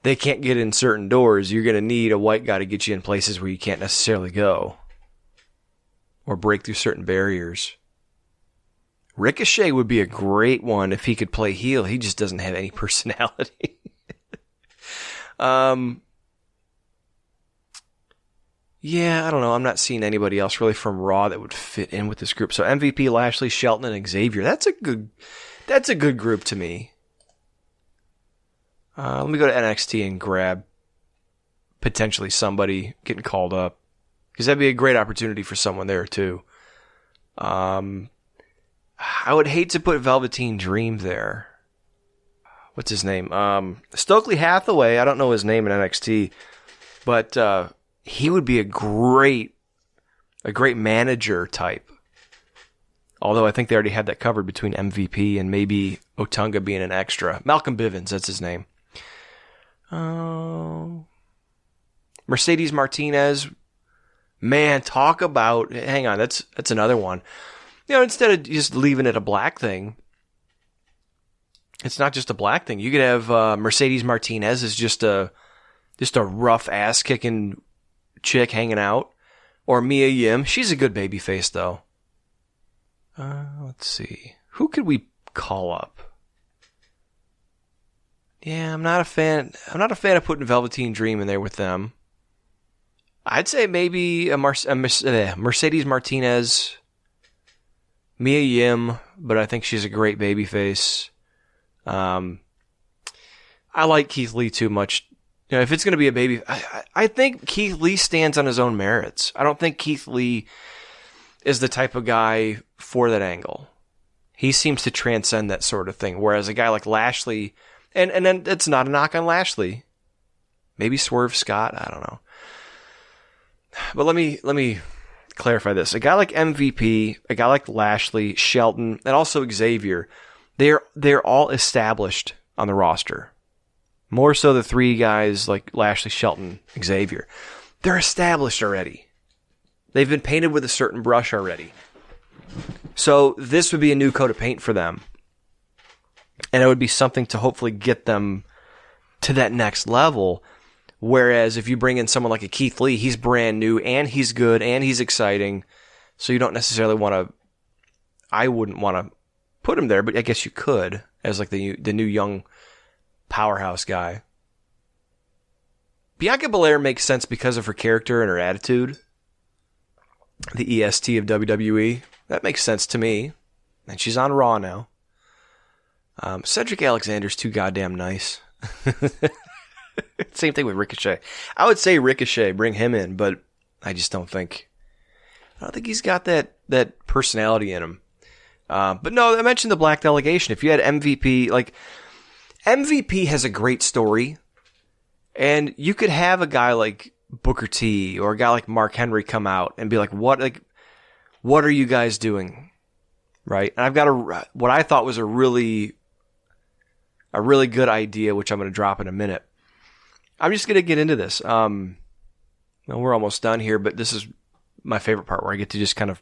they can't get in certain doors, you're going to need a white guy to get you in places where you can't necessarily go. Or break through certain barriers. Ricochet would be a great one if he could play heel. He just doesn't have any personality. Yeah, I don't know. I'm not seeing anybody else really from Raw that would fit in with this group. So MVP, Lashley, Shelton, and Xavier. That's a good group to me. Let me go to NXT and grab potentially somebody getting called up. Because that'd be a great opportunity for someone there, too. I would hate to put Velveteen Dream there. What's his name? Stokely Hathaway. I don't know his name in NXT. But he would be a great manager type. Although I think they already had that covered between MVP and maybe Otunga being an extra. Malcolm Bivens, that's his name. Mercedes Martinez. Man, talk about... Hang on, that's another one. Instead of just leaving it a black thing, it's not just a black thing. You could have Mercedes Martinez as just a rough ass kicking chick hanging out, or Mia Yim. She's a good baby face though. Let's see, who could we call up? Yeah, I'm not a fan of putting Velveteen Dream in there with them. I'd say maybe a Mercedes Martinez. Mia Yim, but I think she's a great babyface. I like Keith Lee too much. If it's going to be a baby... I think Keith Lee stands on his own merits. I don't think Keith Lee is the type of guy for that angle. He seems to transcend that sort of thing. Whereas a guy like Lashley... And then it's not a knock on Lashley. Maybe Swerve Scott. I don't know. But let me clarify this. A guy like MVP, a guy like Lashley, Shelton, and also Xavier, they're all established on the roster. More so the three guys like Lashley, Shelton, Xavier. They're established already. They've been painted with a certain brush already. So this would be a new coat of paint for them. And it would be something to hopefully get them to that next level. Whereas if you bring in someone like a Keith Lee, he's brand new and he's good and he's exciting. So you don't necessarily want to... I wouldn't want to put him there, but I guess you could as like the new young powerhouse guy. Bianca Belair makes sense because of her character and her attitude. The EST of WWE. That makes sense to me. And she's on Raw now. Cedric Alexander's too goddamn nice. Same thing with Ricochet. I would say Ricochet, bring him in, but I just don't think he's got that personality in him. But no, I mentioned the Black Delegation. If you had MVP, like, MVP has a great story, and you could have a guy like Booker T or a guy like Mark Henry come out and be like, what are you guys doing? Right? And I've got what I thought was a really good idea, which I'm going to drop in a minute. I'm just going to get into this. Well, we're almost done here, but this is my favorite part where I get to just kind of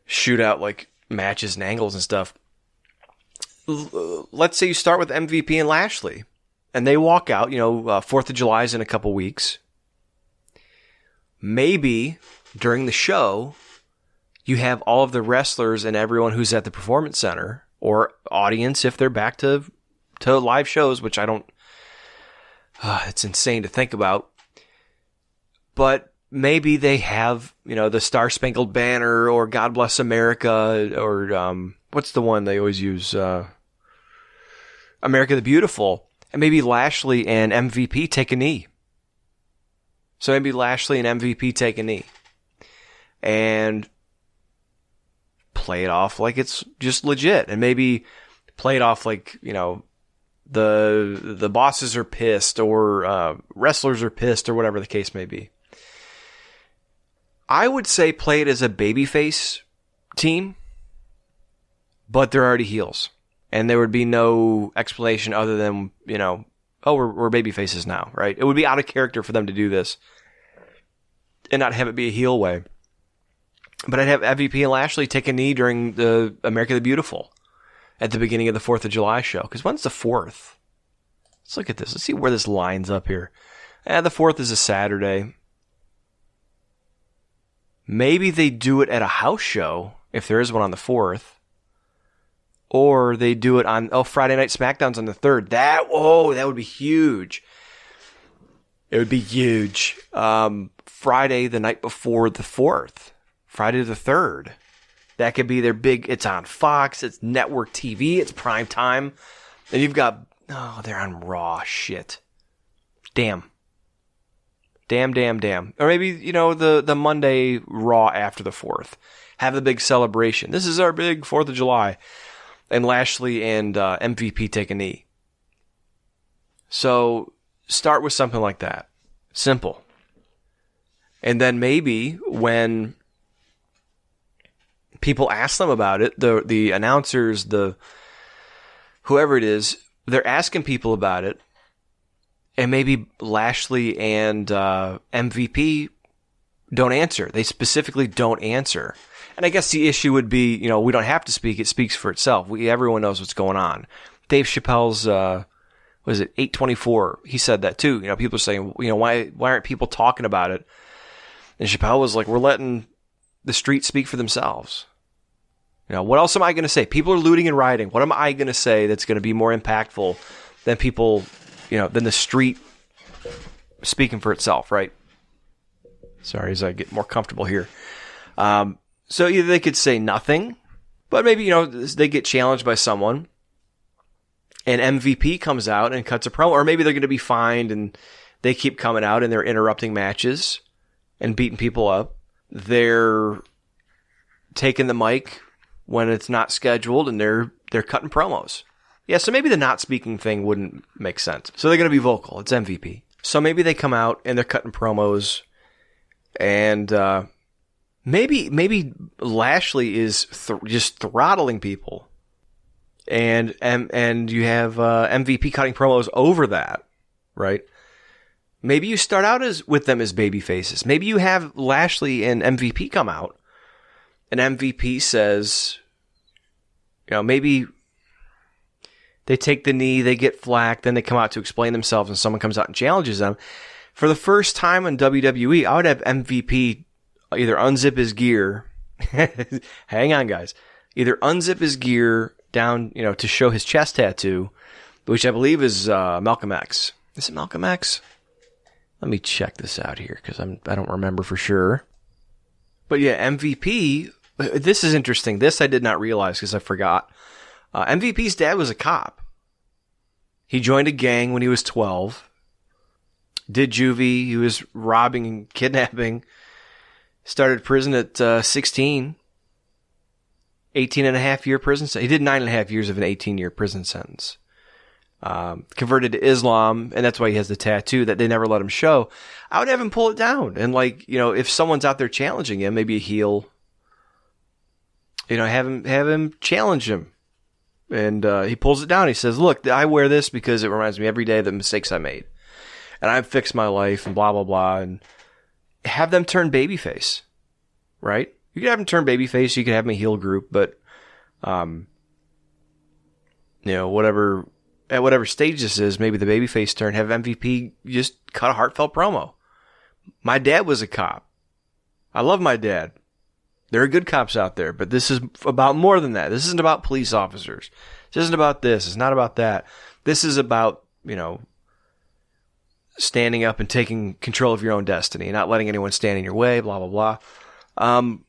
shoot out like matches and angles and stuff. Let's say you start with MVP and Lashley, and they walk out, 4th of July is in a couple weeks. Maybe during the show, you have all of the wrestlers and everyone who's at the Performance Center or audience if they're back to live shows, which I don't, it's insane to think about. But maybe they have, the Star Spangled Banner or God Bless America or what's the one they always use? America the Beautiful. And maybe Lashley and MVP take a knee. So maybe Lashley and MVP take a knee. And play it off like it's just legit. And maybe play it off like, the bosses are pissed or wrestlers are pissed or whatever the case may be. I would say play it as a babyface team, but they're already heels. And there would be no explanation other than, we're babyfaces now, right? It would be out of character for them to do this and not have it be a heel way. But I'd have MVP and Lashley take a knee during the America the Beautiful at the beginning of the 4th of July show. Because when's the 4th? Let's look at this. Let's see where this lines up here. The 4th is a Saturday. Maybe they do it at a house show, if there is one on the 4th. Or they do it on, Friday Night SmackDown's on the 3rd. That would be huge. It would be huge. Friday, the night before the 4th. Friday the 3rd. That could be their big, it's on Fox, it's network TV, it's prime time. And you've got, they're on Raw, shit. Damn. Or maybe, the Monday Raw after the 4th. Have the big celebration. This is our big 4th of July. And Lashley and MVP take a knee. So start with something like that. Simple. And then maybe when people ask them about it, the announcers, whoever it is, they're asking people about it. And maybe Lashley and MVP don't answer. They specifically don't answer. And I guess the issue would be, we don't have to speak. It speaks for itself. Everyone knows what's going on. Dave Chappelle's, 824? He said that too. People are saying, why aren't people talking about it? And Chappelle was like, we're letting the streets speak for themselves. What else am I going to say? People are looting and rioting. What am I going to say that's going to be more impactful than people, than the street speaking for itself, right? Sorry, as I get more comfortable here. So either they could say nothing, but maybe, they get challenged by someone and MVP comes out and cuts a promo, or maybe they're going to be fined and they keep coming out and they're interrupting matches and beating people up. They're taking the mic when it's not scheduled and they're cutting promos. Yeah, so maybe the not speaking thing wouldn't make sense. So they're going to be vocal. It's MVP. So maybe they come out and they're cutting promos and, Maybe Lashley is just throttling people, and you have MVP cutting promos over that, right? Maybe you start out with them as baby faces. Maybe you have Lashley and MVP come out, and MVP says, maybe they take the knee, they get flack, then they come out to explain themselves, and someone comes out and challenges them. For the first time in WWE, I would have MVP either unzip his gear. Hang on, guys. Either unzip his gear down, to show his chest tattoo, which I believe is Malcolm X. Is it Malcolm X? Let me check this out here because I don't remember for sure. But yeah, MVP. This is interesting. This I did not realize because I forgot. MVP's dad was a cop. He joined a gang when he was 12. Did juvie. He was robbing and kidnapping. Started prison at 16. 18.5-year prison sentence. He did 9.5 years of an 18-year prison sentence. Converted to Islam, and that's why he has the tattoo that they never let him show. I would have him pull it down. And if someone's out there challenging him, maybe a heel, have him challenge him. And he pulls it down. He says, look, I wear this because it reminds me every day of the mistakes I made. And I've fixed my life and blah, blah, blah. And have them turn babyface, right? You could have them turn babyface. You could have them a heel group. But, at whatever stage this is, maybe the babyface turn, have MVP just cut a heartfelt promo. My dad was a cop. I love my dad. There are good cops out there, but this is about more than that. This isn't about police officers. This isn't about this. It's not about that. This is about, standing up and taking control of your own destiny, not letting anyone stand in your way, blah, blah, blah. And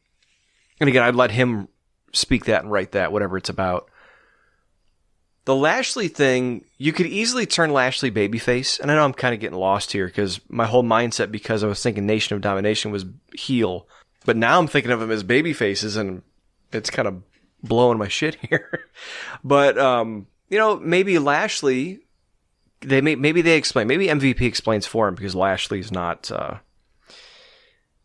again, I'd let him speak that and write that, whatever it's about. The Lashley thing, you could easily turn Lashley babyface, and I know I'm kind of getting lost here because my whole mindset, because I was thinking Nation of Domination was heel, but now I'm thinking of him as babyfaces, and it's kind of blowing my shit here. But maybe Lashley, maybe they explain, maybe MVP explains for him because Lashley's not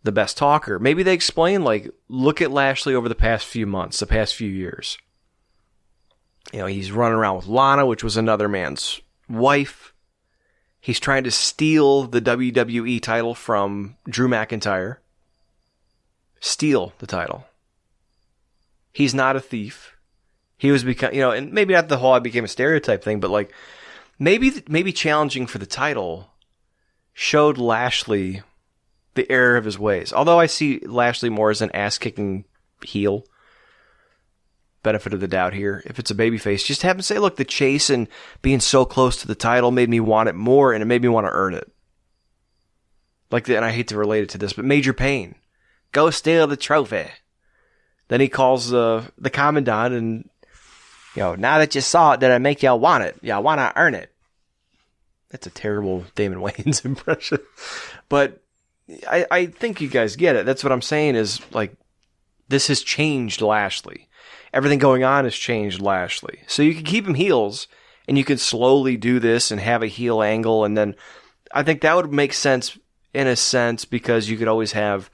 the best talker. Maybe they explain, look at Lashley over the past few months, the past few years. He's running around with Lana, which was another man's wife. He's trying to steal the WWE title from Drew McIntyre. Steal the title. He's not a thief. He was and maybe not the whole I became a stereotype thing, but maybe challenging for the title showed Lashley the error of his ways. Although I see Lashley more as an ass-kicking heel. Benefit of the doubt here. If it's a babyface, just have him say, look, the chase and being so close to the title made me want it more, and it made me want to earn it. And I hate to relate it to this, but Major Payne, go steal the trophy. Then he calls the Commandant and, now that you saw it, did I make y'all want it? Y'all want to earn it. That's a terrible Damon Wayans impression. But I think you guys get it. That's what I'm saying is, this has changed Lashley. Everything going on has changed Lashley. So you can keep him heels, and you can slowly do this and have a heel angle, and then I think that would make sense in a sense because you could always have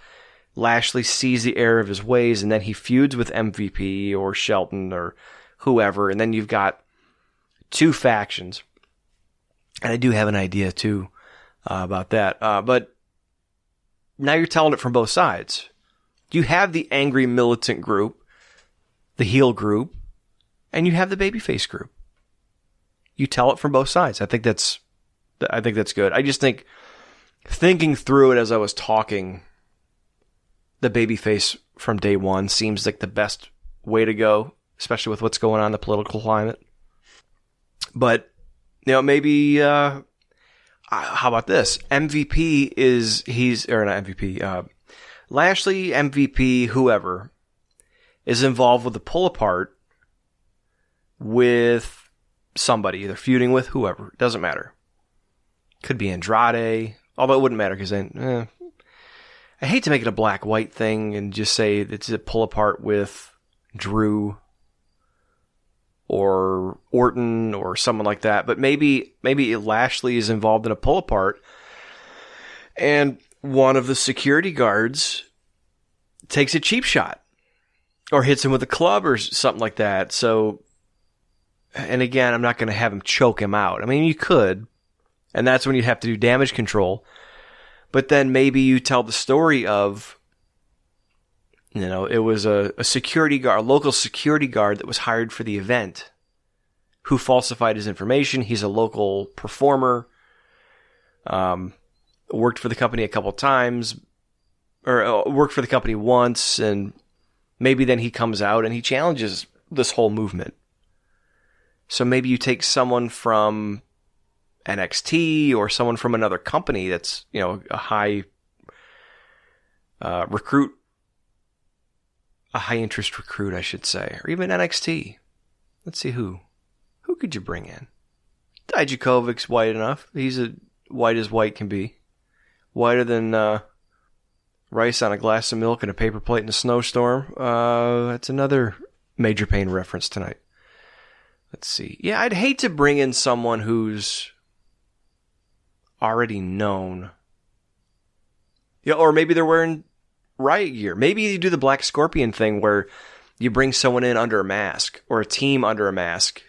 Lashley sees the error of his ways, and then he feuds with MVP or Shelton or whoever, and then you've got two factions. And I do have an idea, too, about that. But now you're telling it from both sides. You have the angry militant group, the heel group, and you have the babyface group. You tell it from both sides. I think that's good. I just think thinking through it as I was talking, the babyface from day one seems like the best way to go, especially with what's going on in the political climate. But maybe how about this? MVP Lashley, MVP, whoever is involved with the pull apart with somebody, either feuding with whoever. It doesn't matter. Could be Andrade, although it wouldn't matter because then I hate to make it a black-white thing and just say it's a pull apart with Drew or Orton or someone like that. But maybe Lashley is involved in a pull apart and one of the security guards takes a cheap shot or hits him with a club or something like that. So, and again, I'm not going to have him choke him out. I mean, you could, and that's when you'd have to do damage control. But then maybe you tell the story of, it was a security guard, a local security guard that was hired for the event who falsified his information. He's a local performer, worked for the company a couple times, or worked for the company once, and maybe then he comes out and he challenges this whole movement. So maybe you take someone from NXT or someone from another company that's, a high recruit, a high interest recruit, I should say, or even NXT. Let's see who could you bring in? Dijakovic's white enough. He's as white can be. Whiter than rice on a glass of milk and a paper plate in a snowstorm. That's another Major Pain reference tonight. Let's see. Yeah, I'd hate to bring in someone who's already known. Yeah, or maybe they're wearing riot gear. Maybe you do the Black Scorpion thing where you bring someone in under a mask, or a team under a mask,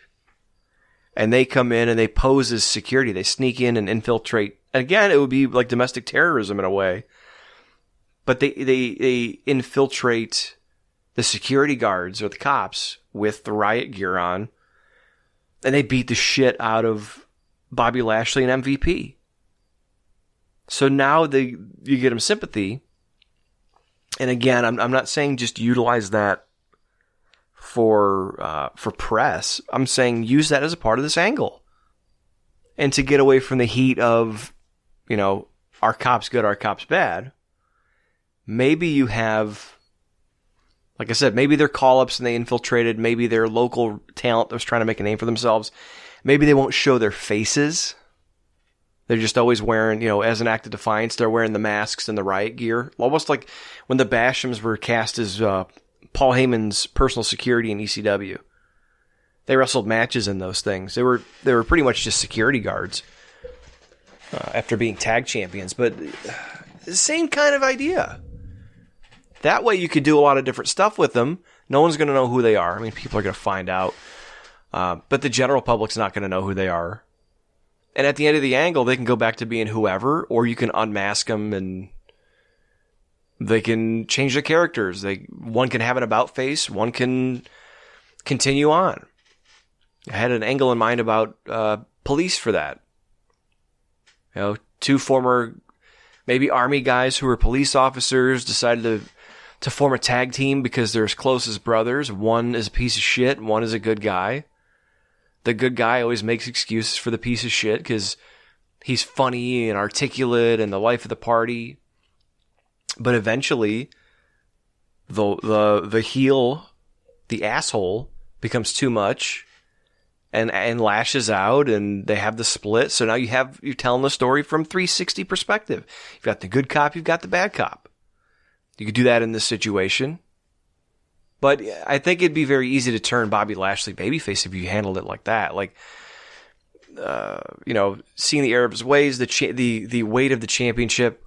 and they come in and they pose as security. They sneak in and infiltrate. Again, it would be like domestic terrorism in a way. But they infiltrate the security guards or the cops with the riot gear on, and they beat the shit out of Bobby Lashley and MVP. So now you get them sympathy. And again, I'm not saying just utilize that for press. I'm saying use that as a part of this angle. And to get away from the heat of, are cops good, are cops bad? Maybe you have, like I said, maybe they're call-ups and they infiltrated. Maybe they're local talent that was trying to make a name for themselves. Maybe they won't show their faces. They're just always wearing, as an act of defiance, they're wearing the masks and the riot gear. Almost like when the Bashams were cast as Paul Heyman's personal security in ECW. They wrestled matches in those things. They were pretty much just security guards after being tag champions. But the same kind of idea. That way you could do a lot of different stuff with them. No one's going to know who they are. I mean, people are going to find out. But the general public's not going to know who they are. And at the end of the angle, they can go back to being whoever, or you can unmask them and they can change their characters. One can have an about face, one can continue on. I had an angle in mind about police for that. Two former, maybe Army guys who were police officers decided to form a tag team because they're as close as brothers. One is a piece of shit, and one is a good guy. The good guy always makes excuses for the piece of shit because he's funny and articulate and the life of the party. But eventually, the heel, the asshole, becomes too much and lashes out, and they have the split. So now you're telling the story from 360 perspective. You've got the good cop, you've got the bad cop. You could do that in this situation. But I think it'd be very easy to turn Bobby Lashley babyface if you handled it like that. Like, seeing the error of his ways, the weight of the championship,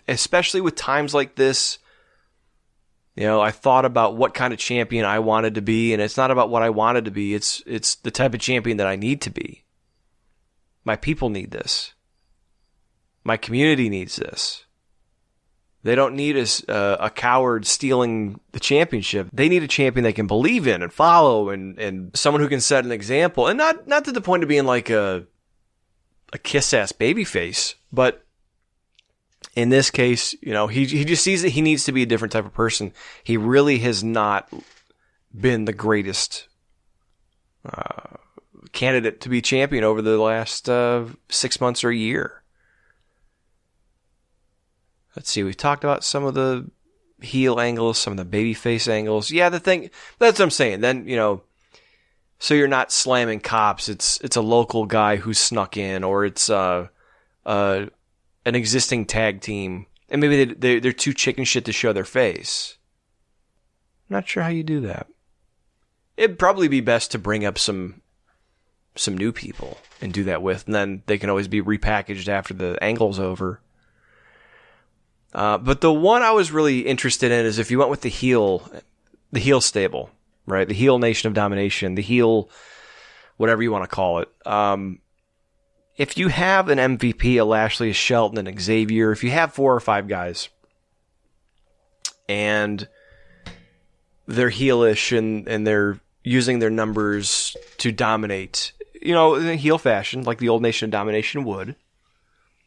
especially with times like this. I thought about what kind of champion I wanted to be, and it's not about what I wanted to be. It's the type of champion that I need to be. My people need this. My community needs this. They don't need a coward stealing the championship. They need a champion they can believe in and follow, and someone who can set an example. And not to the point of being like a kiss-ass babyface, but in this case, he just sees that he needs to be a different type of person. He really has not been the greatest candidate to be champion over the last 6 months or a year. Let's see, we've talked about some of the heel angles, some of the babyface angles. Yeah, that's what I'm saying. Then, so you're not slamming cops. It's a local guy who snuck in, or it's an existing tag team, and maybe they're too chicken shit to show their face. I'm not sure how you do that. It'd probably be best to bring up some new people and do that with, and then they can always be repackaged after the angle's over. But the one I was really interested in is if you went with the heel stable, right? The heel Nation of Domination, the heel, whatever you want to call it. If you have an MVP, a Lashley, a Shelton, an Xavier, if you have 4 or 5 guys and they're heelish and they're using their numbers to dominate, in a heel fashion, like the old Nation of Domination would.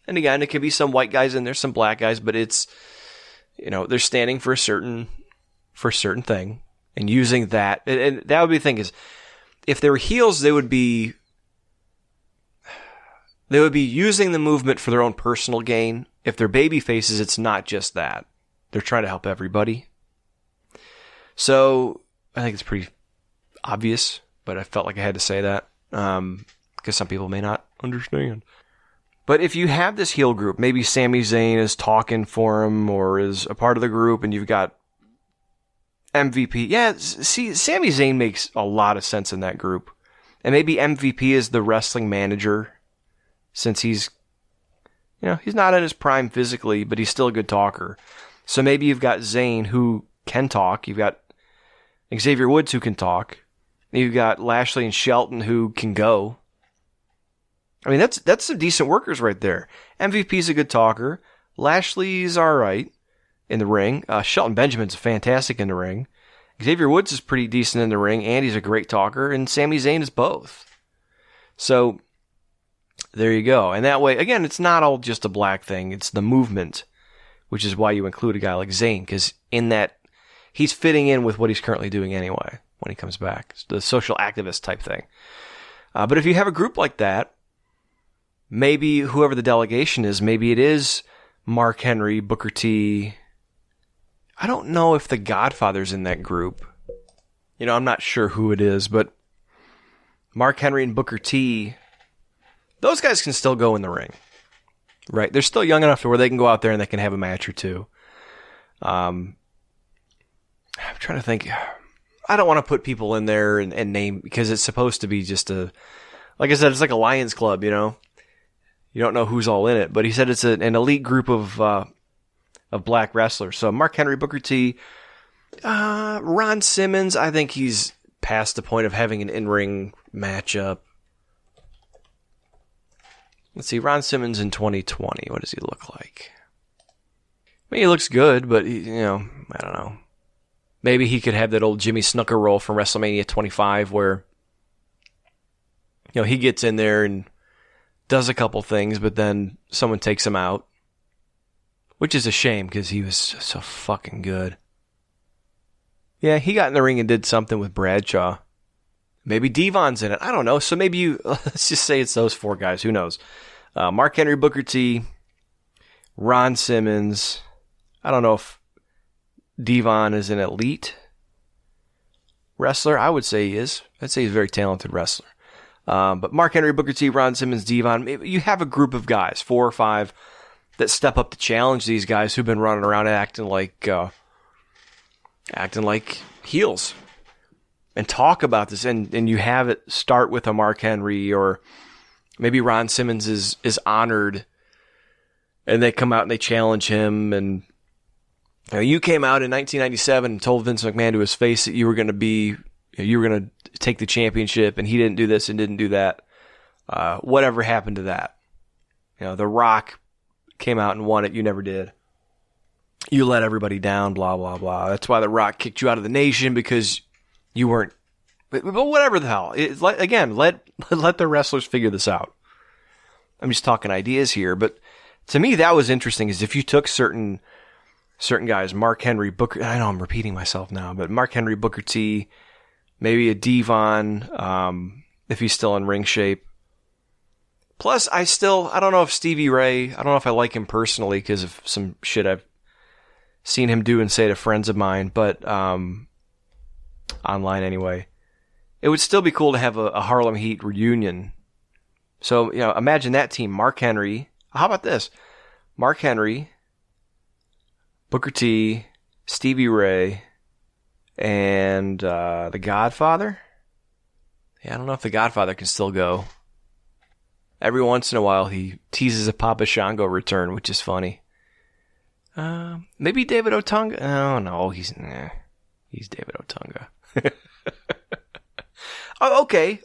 And again, it could be some white guys in there, some black guys, but it's, they're standing for a certain thing and using that. And that would be the thing is, if they were heels, they would be using the movement for their own personal gain. If they're baby faces, it's not just that. They're trying to help everybody. So I think it's pretty obvious, but I felt like I had to say that because some people may not understand. But if you have this heel group, maybe Sami Zayn is talking for him or is a part of the group, and you've got MVP. Yeah, see, Sami Zayn makes a lot of sense in that group. And maybe MVP is the wrestling manager, since he's not in his prime physically, but he's still a good talker. So maybe you've got Zayn, who can talk. You've got Xavier Woods, who can talk. You've got Lashley and Shelton, who can go. I mean, that's some decent workers right there. MVP's a good talker. Lashley's all right in the ring. Shelton Benjamin's fantastic in the ring. Xavier Woods is pretty decent in the ring, and he's a great talker, and Sami Zayn is both. So, there you go. And that way, again, it's not all just a black thing. It's the movement, which is why you include a guy like Zayn, because in that, he's fitting in with what he's currently doing anyway when he comes back. It's the social activist type thing. But if you have a group like that, maybe whoever the delegation is, maybe it is Mark Henry, Booker T. I don't know if the Godfather's in that group. I'm not sure who it is, but Mark Henry and Booker T, those guys can still go in the ring, right? They're still young enough to where they can go out there and they can have a match or two. I'm trying to think. I don't want to put people in there and name, because it's supposed to be just like I said, it's like a Lions Club, You don't know who's all in it, but he said it's an elite group of black wrestlers. So Mark Henry, Booker T, Ron Simmons, I think he's past the point of having an in-ring matchup. Let's see, Ron Simmons in 2020, what does he look like? I mean, he looks good, but I don't know. Maybe he could have that old Jimmy Snuka role from WrestleMania 25 where, he gets in there and does a couple things, but then someone takes him out. Which is a shame, because he was so fucking good. Yeah, he got in the ring and did something with Bradshaw. Maybe Devon's in it. I don't know. So maybe let's just say it's those four guys. Who knows? Mark Henry, Booker T, Ron Simmons. I don't know if Devon is an elite wrestler. I would say he is. I'd say he's a very talented wrestler. But Mark Henry, Booker T, Ron Simmons, Devon. Maybe you have a group of guys, 4 or 5, that step up to challenge these guys who've been running around acting like heels, and talk about this. And you have it start with a Mark Henry, or maybe Ron Simmons is honored, and they come out and they challenge him. And you came out in 1997 and told Vince McMahon to his face that you were going to take the championship, and he didn't do this and didn't do that. Whatever happened to that? The Rock came out and won it. You never did. You let everybody down, blah, blah, blah. That's why The Rock kicked you out of the Nation, because you weren't. But whatever the hell. Let the wrestlers figure this out. I'm just talking ideas here. But to me, that was interesting, is if you took certain guys, Mark Henry, Booker, I know I'm repeating myself now, but Mark Henry, Booker T, maybe a Devon, if he's still in ring shape. Plus, I don't know if Stevie Ray, I don't know if I like him personally because of some shit I've seen him do and say to friends of mine, but online anyway. It would still be cool to have a Harlem Heat reunion. So, imagine that team. Mark Henry. How about this? Mark Henry, Booker T, Stevie Ray, and The Godfather? Yeah, I don't know if The Godfather can still go. Every once in a while, he teases a Papa Shango return, which is funny. Maybe David Otunga? Oh, no, he's David Otunga. Oh, okay.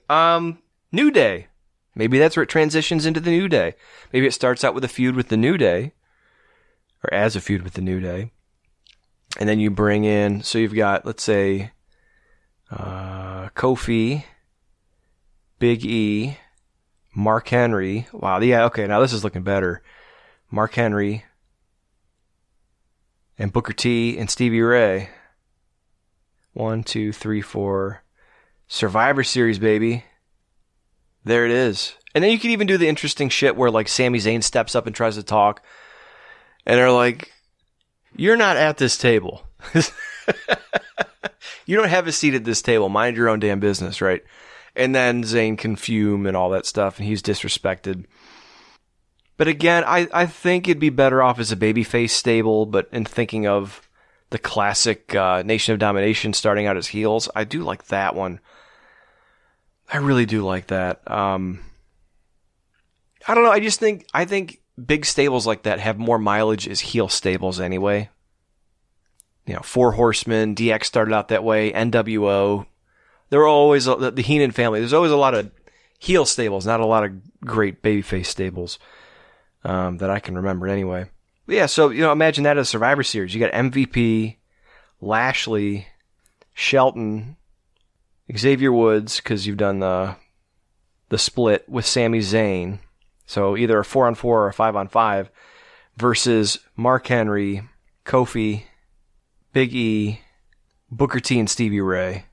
New Day. Maybe that's where it transitions into the New Day. Maybe it starts out with a feud with the New Day, or as a feud with the New Day. And then you bring in, so you've got, let's say, Kofi, Big E, Mark Henry. Wow, yeah, okay, now this is looking better. Mark Henry, and Booker T, and Stevie Ray. 1, 2, 3, 4. Survivor Series, baby. There it is. And then you can even do the interesting shit where, like, Sami Zayn steps up and tries to talk, and they're like, you're not at this table. You don't have a seat at this table. Mind your own damn business, right? And then Zayn can fume and all that stuff, and he's disrespected. But again, I think it'd be better off as a babyface stable, but in thinking of the classic Nation of Domination starting out as heels. I do like that one. I really do like that. I don't know. I think big stables like that have more mileage as heel stables anyway. You know, Four Horsemen, DX started out that way, NWO. There were always the Heenan family. There's always a lot of heel stables, not a lot of great babyface stables that I can remember anyway. But yeah, so imagine that as a Survivor Series. You got MVP, Lashley, Shelton, Xavier Woods, because you've done the split with Sami Zayn. So either a 4-on-4 or a 5-on-5 versus Mark Henry, Kofi, Big E, Booker T, and Stevie Ray.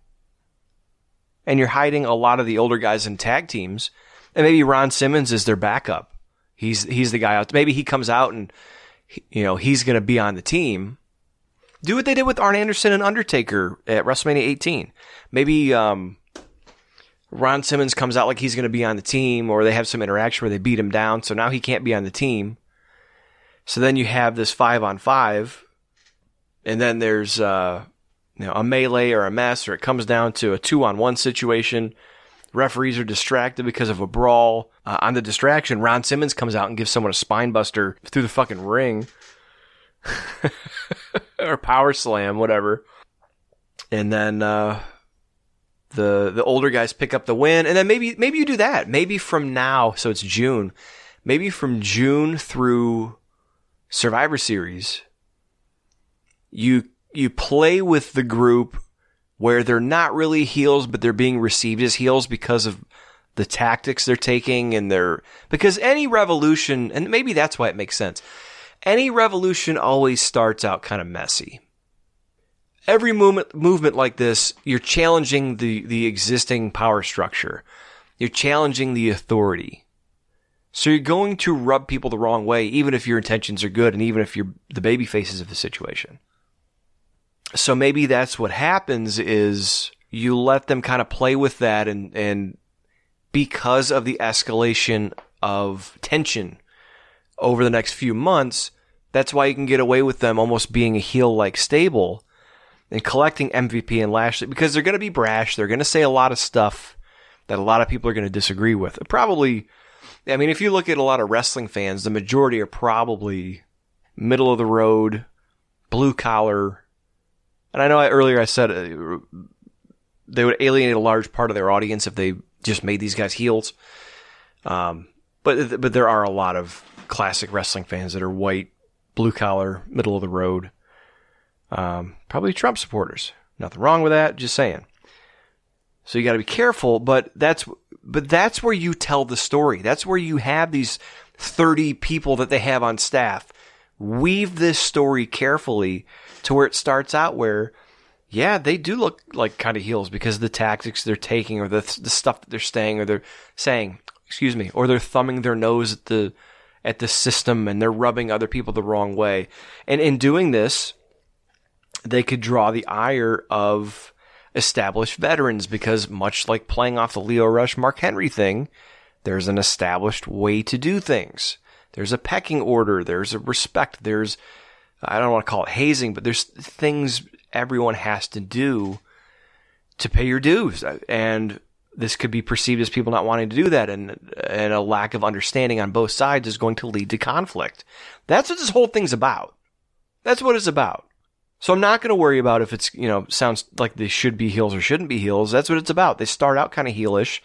And you're hiding a lot of the older guys in tag teams. And maybe Ron Simmons is their backup. He's the guy out. Maybe he comes out and he's going to be on the team. Do what they did with Arn Anderson and Undertaker at WrestleMania 18. Maybe Ron Simmons comes out like he's going to be on the team, or they have some interaction where they beat him down, so now he can't be on the team. So then you have this 5-on-5, and then there's a melee or a mess, or it comes down to a 2-on-1 situation. Referees are distracted because of a brawl. On the distraction, Ron Simmons comes out and gives someone a spine buster through the fucking ring. Or power slam, whatever. And then the older guys pick up the win. And then maybe you do that. Maybe from now, so it's June. Maybe from June through Survivor Series, you play with the group where they're not really heels, but they're being received as heels because of the tactics they're taking, and because any revolution, and maybe that's why it makes sense, any revolution always starts out kind of messy. Every movement like this, you're challenging the existing power structure. You're challenging the authority. So you're going to rub people the wrong way, even if your intentions are good, and even if you're the baby faces of the situation. So maybe that's what happens, is you let them kind of play with that, and because of the escalation of tension over the next few months, that's why you can get away with them almost being a heel-like stable and collecting MVP and Lashley, because they're going to be brash. They're going to say a lot of stuff that a lot of people are going to disagree with. Probably, I mean, if you look at a lot of wrestling fans, the majority are probably middle of the road, blue collar. And I know earlier I said they would alienate a large part of their audience if they just made these guys heels. But there are a lot of classic wrestling fans that are white, blue collar, middle of the road. Probably Trump supporters. Nothing wrong with that. Just saying. So you got to be careful. But that's where you tell the story. That's where you have these 30 people that they have on staff. Weave this story carefully to where it starts out where, yeah, they do look like kind of heels because of the tactics they're taking, or the stuff that they're saying, or they're thumbing their nose at the system, and they're rubbing other people the wrong way. And in doing this, they could draw the ire of established veterans, because much like playing off the Leo Rush, Mark Henry thing, there's an established way to do things. There's a pecking order. There's a respect. There's, I don't want to call it hazing, but there's things everyone has to do to pay your dues. And this could be perceived as people not wanting to do that, and a lack of understanding on both sides is going to lead to conflict. That's what this whole thing's about. That's what it's about. So I'm not going to worry about if it's, sounds like they should be heels or shouldn't be heels. That's what it's about. They start out kind of heelish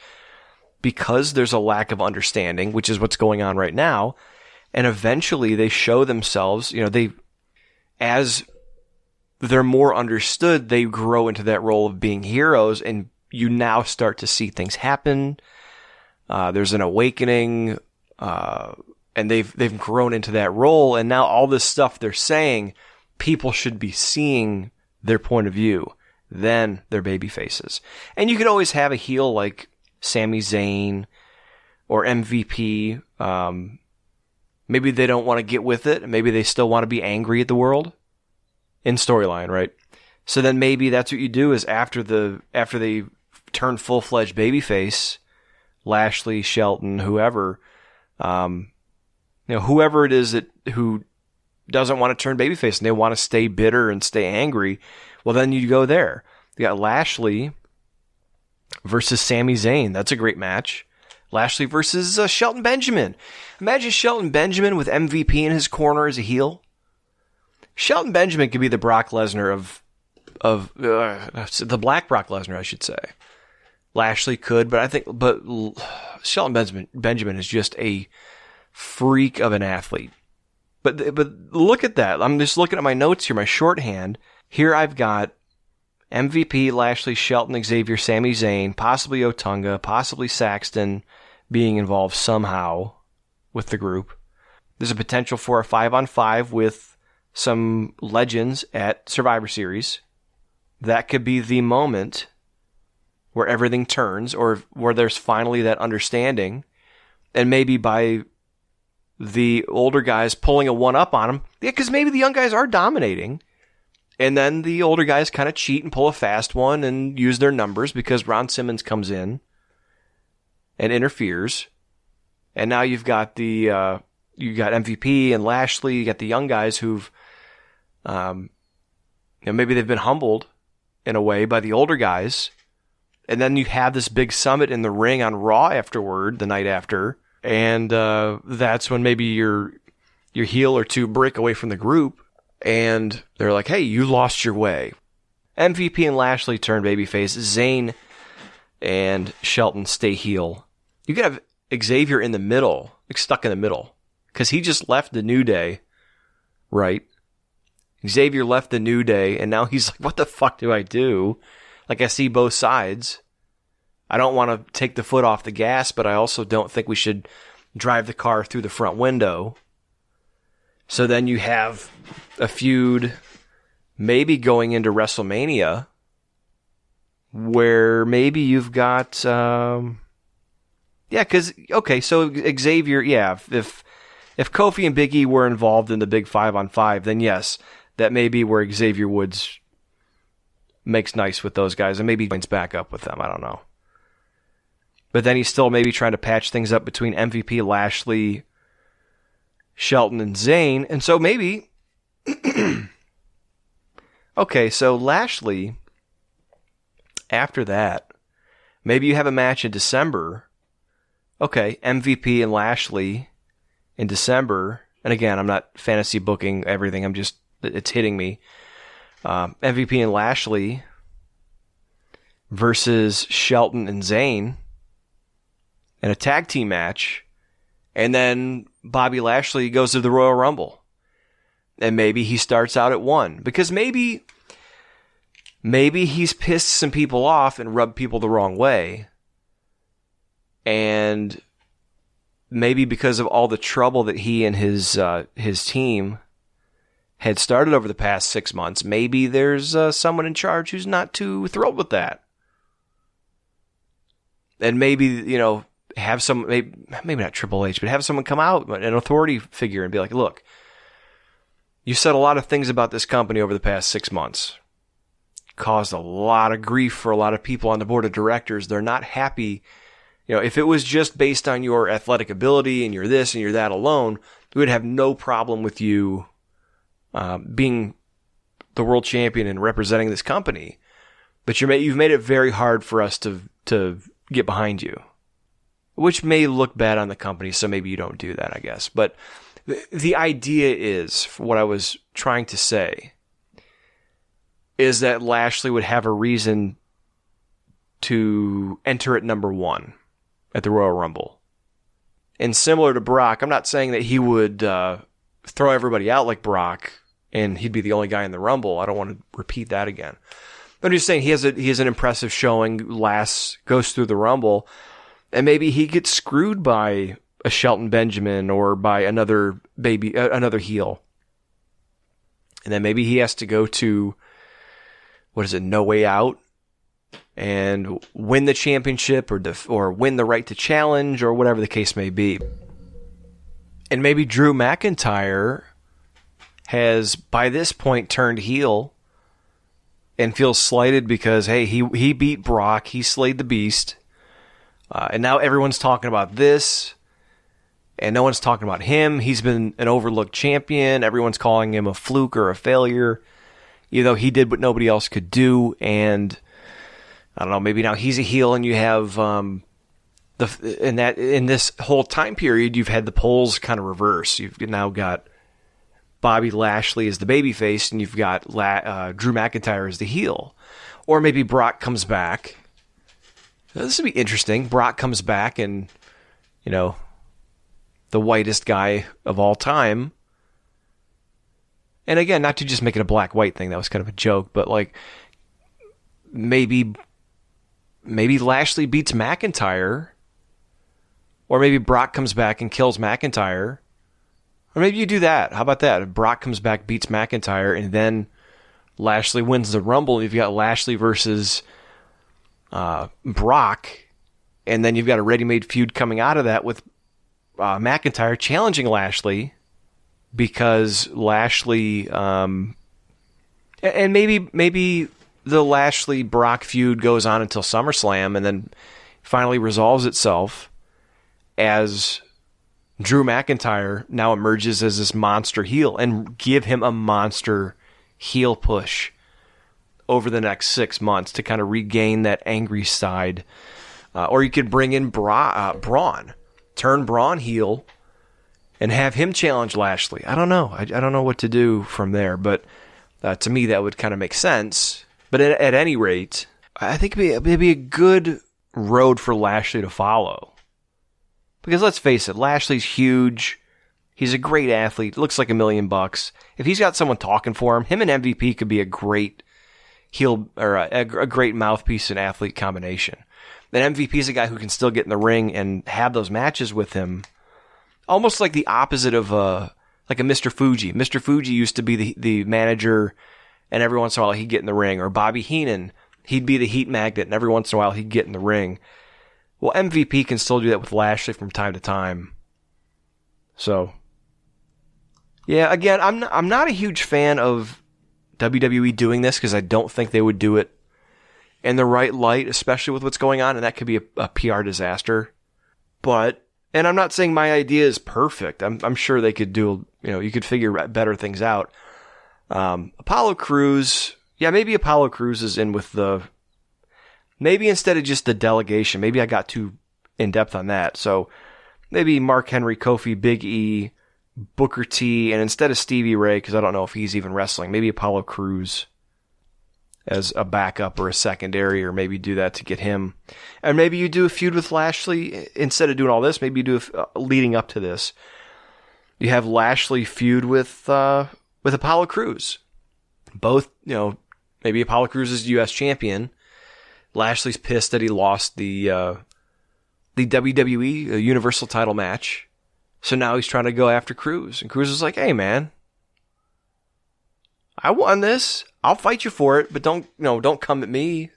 because there's a lack of understanding, which is what's going on right now. And eventually they show themselves, as they're more understood, they grow into that role of being heroes, and you now start to see things happen. There's an awakening, and they've grown into that role, and now all this stuff they're saying, people should be seeing their point of view. Then they're baby faces. And you could always have a heel like Sami Zayn or MVP. Maybe they don't want to get with it. Maybe they still want to be angry at the world in storyline, right? So then maybe that's what you do, is after they turn full-fledged babyface, Lashley, Shelton, whoever, whoever it is who doesn't want to turn babyface and they want to stay bitter and stay angry, well, then you go there. You got Lashley versus Sami Zayn. That's a great match. Lashley versus Shelton Benjamin. Imagine Shelton Benjamin with MVP in his corner as a heel. Shelton Benjamin could be the Brock Lesnar of the Black Brock Lesnar, I should say. Lashley could, but Shelton Benjamin is just a freak of an athlete. But look at that. I'm just looking at my notes here, my shorthand. Here I've got MVP, Lashley, Shelton, Xavier, Sami Zayn, possibly Otunga, possibly Saxton being involved somehow with the group. There's a potential for a 5-on-5 with some legends at Survivor Series. That could be the moment where everything turns, or where there's finally that understanding, and maybe by the older guys pulling a one-up on them. Yeah, because maybe the young guys are dominating, and then the older guys kind of cheat and pull a fast one and use their numbers because Ron Simmons comes in and interferes. And now you've got you got MVP and Lashley, you got the young guys who've, maybe they've been humbled in a way by the older guys. And then you have this big summit in the ring on Raw afterward, the night after. And that's when maybe your heel or two break away from the group. And they're like, hey, you lost your way. MVP and Lashley turn babyface. Zayn and Shelton stay heel. You could have Xavier in the middle, like stuck in the middle. Because he just left the New Day, right? Xavier left the New Day, and now he's like, what the fuck do I do? Like, I see both sides. I don't want to take the foot off the gas, but I also don't think we should drive the car through the front window. So then you have a feud maybe going into WrestleMania where maybe you've got... so Xavier, if Kofi and Big E were involved in the big 5-on-5, then yes, that may be where Xavier Woods makes nice with those guys and maybe joins back up with them. I don't know. But then he's still maybe trying to patch things up between MVP, Lashley, Shelton, and Zayn. And so maybe... okay, so Lashley, after that, maybe you have a match in December. Okay, MVP and Lashley in December. And again, I'm not fantasy booking everything. It's hitting me. MVP and Lashley versus Shelton and Zayn in a tag team match. And then Bobby Lashley goes to the Royal Rumble. And maybe he starts out at 1. Because maybe he's pissed some people off and rubbed people the wrong way. And maybe because of all the trouble that he and his team had started over the past 6 months, maybe there's someone in charge who's not too thrilled with that. And maybe, have some, maybe not Triple H, but have someone come out, an authority figure, and be like, look, you said a lot of things about this company over the past 6 months. Caused a lot of grief for a lot of people on the board of directors. They're not happy. If it was just based on your athletic ability and you're this and you're that alone, we would have no problem with you being the world champion and representing this company. But you've made it very hard for us to get behind you, which may look bad on the company, so maybe you don't do that, I guess. But the idea is, what I was trying to say, is that Lashley would have a reason to enter at number 1 at the Royal Rumble. And similar to Brock, I'm not saying that he would throw everybody out like Brock and he'd be the only guy in the Rumble. I don't want to repeat that again. But I'm just saying he has an impressive showing, goes through the Rumble, and maybe he gets screwed by a Shelton Benjamin or by another heel. And then maybe he has to go to, No Way Out, and win the championship or win the right to challenge or whatever the case may be. And maybe Drew McIntyre has, by this point, turned heel and feels slighted because, hey, he beat Brock, he slayed the beast, and now everyone's talking about this, And no one's talking about him. He's been an overlooked champion. Everyone's calling him a fluke or a failure, even though he did what nobody else could do. And I don't know, maybe now he's a heel, and you have in this whole time period, you've had the polls kind of reverse. You've now got Bobby Lashley as the babyface, and you've got Drew McIntyre as the heel. Or maybe Brock comes back. This would be interesting. Brock comes back, and the whitest guy of all time. And again, not to just make it a black-white thing, that was kind of a joke, but like maybe Lashley beats McIntyre, or maybe Brock comes back and kills McIntyre, or maybe you do that. How about that? If Brock comes back, beats McIntyre, and then Lashley wins the Rumble, you've got Lashley versus Brock, and then you've got a ready-made feud coming out of that with McIntyre challenging Lashley, because Lashley, and maybe the Lashley-Brock feud goes on until SummerSlam and then finally resolves itself as Drew McIntyre now emerges as this monster heel, and give him a monster heel push over the next 6 months to kind of regain that angry side. Or you could bring in Braun. Turn Braun heel and have him challenge Lashley. I don't know. I don't know what to do from there, but to me that would kind of make sense. But at any rate, I think it'd be a good road for Lashley to follow. Because let's face it, Lashley's huge. He's a great athlete. Looks like $1 million. If he's got someone talking for him and MVP could be a great heel, or a great mouthpiece and athlete combination. Then MVP is a guy who can still get in the ring and have those matches with him. Almost like the opposite of like a Mr. Fuji. Mr. Fuji used to be the manager, and every once in a while he'd get in the ring. Or Bobby Heenan, he'd be the heat magnet, and every once in a while he'd get in the ring. Well, MVP can still do that with Lashley from time to time. So, yeah, again, I'm not a huge fan of WWE doing this, because I don't think they would do it in the right light, especially with what's going on, and that could be a PR disaster. But, and I'm not saying my idea is perfect. I'm sure they could do, you could figure better things out. Apollo Crews, yeah, maybe Apollo Crews is in with maybe instead of just the delegation, maybe I got too in-depth on that. So maybe Mark Henry, Kofi, Big E, Booker T, and instead of Stevie Ray, because I don't know if he's even wrestling, maybe Apollo Crews as a backup or a secondary, or maybe do that to get him. And maybe you do a feud with Lashley instead of doing all this. Maybe you do leading up to this. You have Lashley feud with Apollo Crews. Both, maybe Apollo Crews is U.S. champion. Lashley's pissed that he lost the WWE Universal title match. So now he's trying to go after Crews. And Crews is like, hey man, I won this. I'll fight you for it, but don't come at me.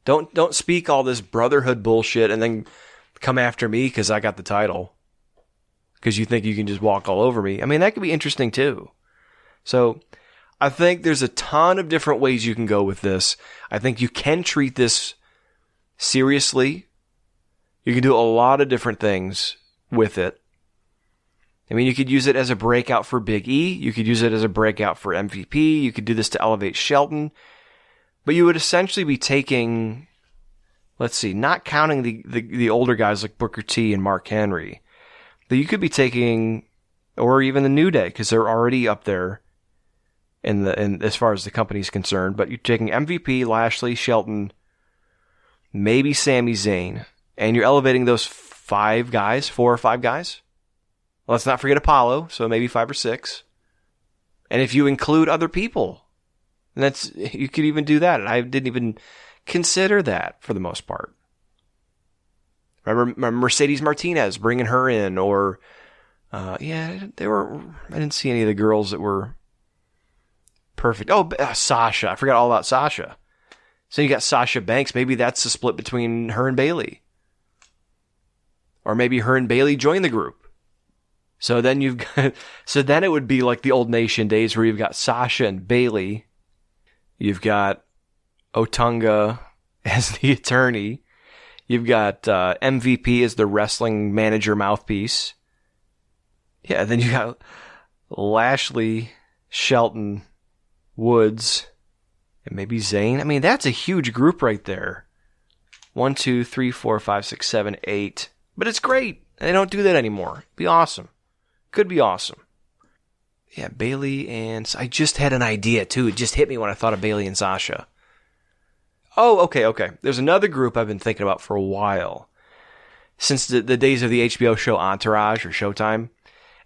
Don't speak all this brotherhood bullshit and then come after me because I got the title. Because you think you can just walk all over me. I mean, that could be interesting too. So I think there's a ton of different ways you can go with this. I think you can treat this seriously. You can do a lot of different things with it. I mean, you could use it as a breakout for Big E. You could use it as a breakout for MVP. You could do this to elevate Shelton. But you would essentially be taking, let's see, not counting the older guys like Booker T and Mark Henry. But you could be taking, or even the New Day, because they're already up there in as far as the company's concerned. But you're taking MVP, Lashley, Shelton, maybe Sami Zayn, and you're elevating those 4 or 5 guys. Let's not forget Apollo, so maybe 5 or 6. And if you include other people, you could even do that. And I didn't even consider that for the most part. Remember Mercedes Martinez, bringing her in, or I didn't see any of the girls that were perfect. Oh, Sasha. I forgot all about Sasha. So you got Sasha Banks. Maybe that's the split between her and Bayley. Or maybe her and Bayley join the group. So then it would be like the old Nation days where you've got Sasha and Bayley. You've got Otunga as the attorney. You've got MVP as the wrestling manager mouthpiece. Yeah, then you got Lashley, Shelton, Woods, and maybe Zayn. I mean, that's a huge group right there. 1, 2, 3, 4, 5, 6, 7, 8. But it's great. They don't do that anymore. It'd be awesome. Could be awesome. Yeah, Bayley and... I just had an idea, too. It just hit me when I thought of Bayley and Sasha. Oh, okay. There's another group I've been thinking about for a while. Since the days of the HBO show Entourage or Showtime.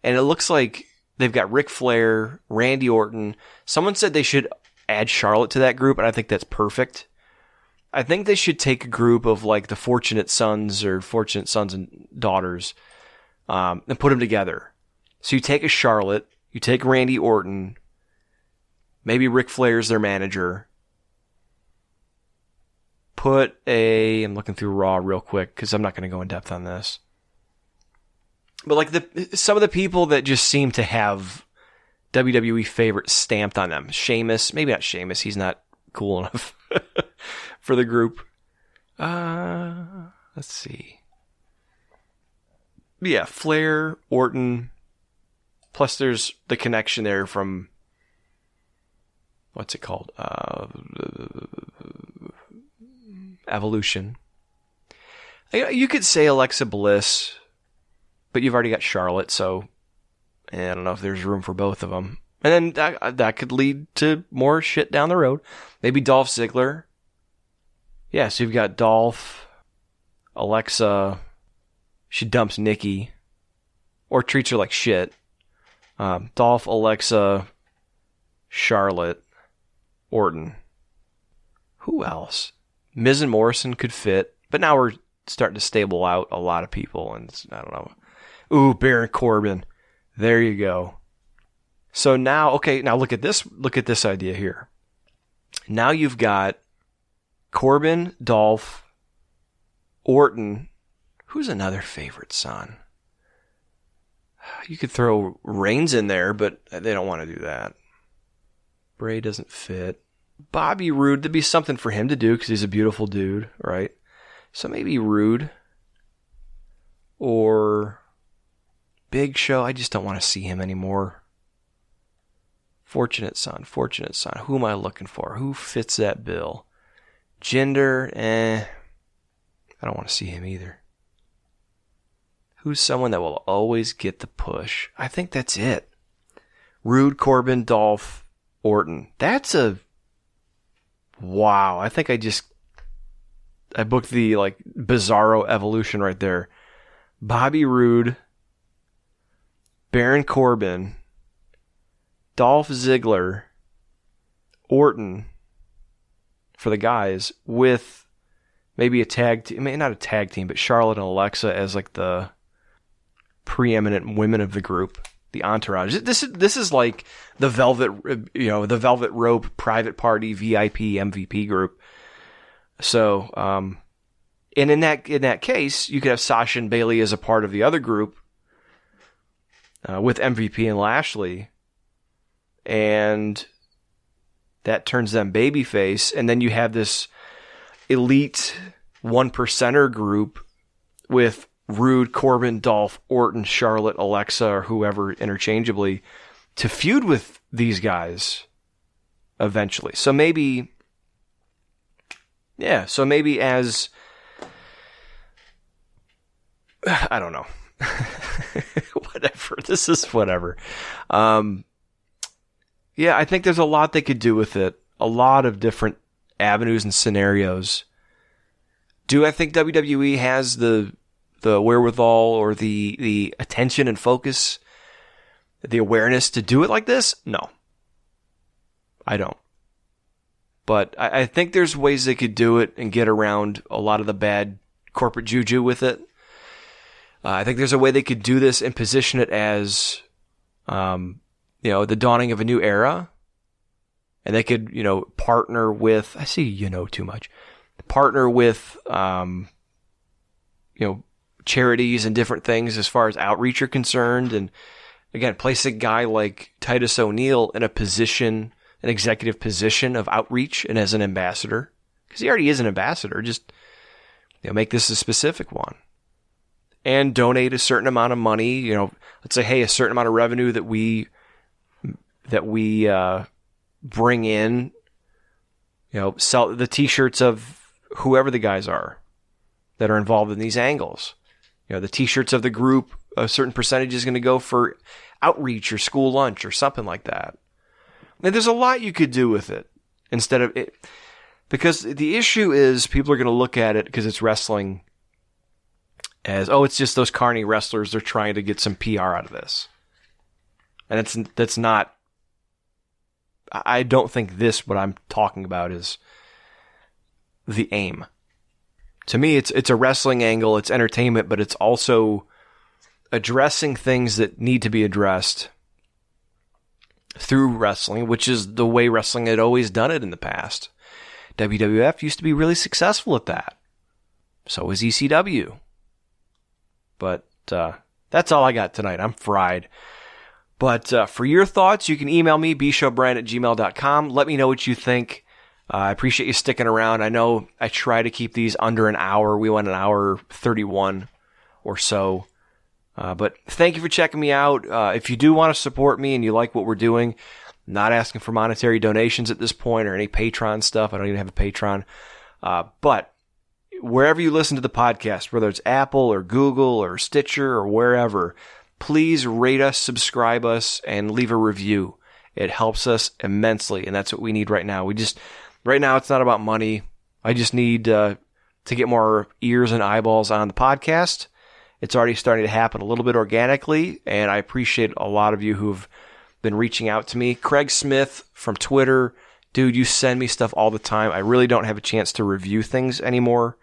And it looks like they've got Ric Flair, Randy Orton. Someone said they should add Charlotte to that group, and I think that's perfect. I think they should take a group of like the Fortunate Sons or Fortunate Sons and Daughters and put them together. So you take a Charlotte, you take Randy Orton, maybe Ric Flair's their manager. I'm looking through Raw real quick because I'm not going to go in depth on this. But like some of the people that just seem to have WWE favorites stamped on them. Sheamus, maybe not Sheamus, he's not cool enough for the group. Let's see. Yeah, Flair, Orton, plus there's the connection there from, what's it called? Evolution. You could say Alexa Bliss, but you've already got Charlotte, so I don't know if there's room for both of them. And then that could lead to more shit down the road. Maybe Dolph Ziggler. Yeah, so you've got Dolph, Alexa. She dumps Nikki, or treats her like shit. Dolph, Alexa, Charlotte, Orton. Who else? Miz and Morrison could fit, but now we're starting to stable out a lot of people, and I don't know. Ooh, Baron Corbin. There you go. So now look at this idea here. Now you've got Corbin, Dolph, Orton. Who's another favorite son? You could throw Reigns in there, but they don't want to do that. Bray doesn't fit. Bobby Roode, there'd be something for him to do because he's a beautiful dude, right? So maybe Roode or Big Show. I just don't want to see him anymore. Fortunate Son. Who am I looking for? Who fits that bill? Jinder, I don't want to see him either. Who's someone that will always get the push? I think that's it. Roode, Corbin, Dolph, Orton. That's a... Wow. I think I booked the like Bizarro evolution right there. Bobby Roode, Baron Corbin, Dolph Ziggler, Orton for the guys with maybe a tag team, not a tag team, but Charlotte and Alexa as like the preeminent women of the group, the entourage. This is like the Velvet Rope private party VIP MVP group. So, and in that case, you could have Sasha and Bayley as a part of the other group with MVP and Lashley, and that turns them babyface, and then you have this elite 1%er group with Roode, Corbin, Dolph, Orton, Charlotte, Alexa, or whoever interchangeably to feud with these guys eventually. So maybe as I don't know. Whatever. This is whatever. Yeah, I think there's a lot they could do with it. A lot of different avenues and scenarios. Do I think WWE has the wherewithal or the attention and focus, the awareness to do it like this? No. I don't. But I think there's ways they could do it and get around a lot of the bad corporate juju with it. I think there's a way they could do this and position it as, the dawning of a new era. And they could, partner with, I see too much, partner with, charities and different things as far as outreach are concerned. And again, place a guy like Titus O'Neil in an executive position of outreach and as an ambassador. Because he already is an ambassador. Just, make this a specific one. and donate a certain amount of money. You know, let's say, hey, a certain amount of revenue that we bring in, you know, sell the t-shirts of whoever the guys are that are involved in these angles. You know, the t-shirts of the group, a certain percentage is going to go for outreach or school lunch or something like that. And there's a lot you could do with it instead of it, because the issue is people are going to look at it because it's wrestling as, oh, it's just those carny wrestlers. They're trying to get some PR out of this. And that's not, I don't think what I'm talking about is the aim. To me, it's a wrestling angle, it's entertainment, but it's also addressing things that need to be addressed through wrestling, which is the way wrestling had always done it in the past. WWF used to be really successful at that. So is ECW. But that's all I got tonight. I'm fried. But for your thoughts, you can email me, bshowbrian@gmail.com. Let me know what you think. I appreciate you sticking around. I know I try to keep these under an hour. We went an hour 31 or so. But thank you for checking me out. If you do want to support me and you like what we're doing, I'm not asking for monetary donations at this point or any Patreon stuff. I don't even have a Patreon. But wherever you listen to the podcast, whether it's Apple or Google or Stitcher or wherever, please rate us, subscribe us, and leave a review. It helps us immensely, and that's what we need right now. Right now, it's not about money. I just need to get more ears and eyeballs on the podcast. It's already starting to happen a little bit organically, and I appreciate a lot of you who've been reaching out to me. Craig Smith from Twitter, dude, you send me stuff all the time. I really don't have a chance to review things anymore.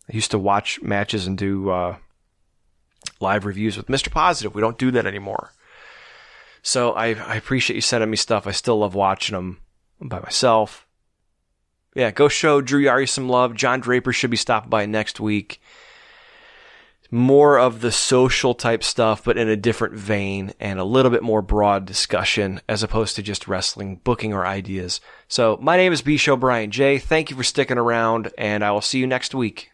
I used to watch matches and do live reviews with Mr. Positive. We don't do that anymore. So I appreciate you sending me stuff. I still love watching them by myself. Yeah, go show Drew Yari some love. John Draper should be stopping by next week. More of the social type stuff, but in a different vein and a little bit more broad discussion as opposed to just wrestling, booking, or ideas. So my name is B. Show Brian J. Thank you for sticking around, and I will see you next week.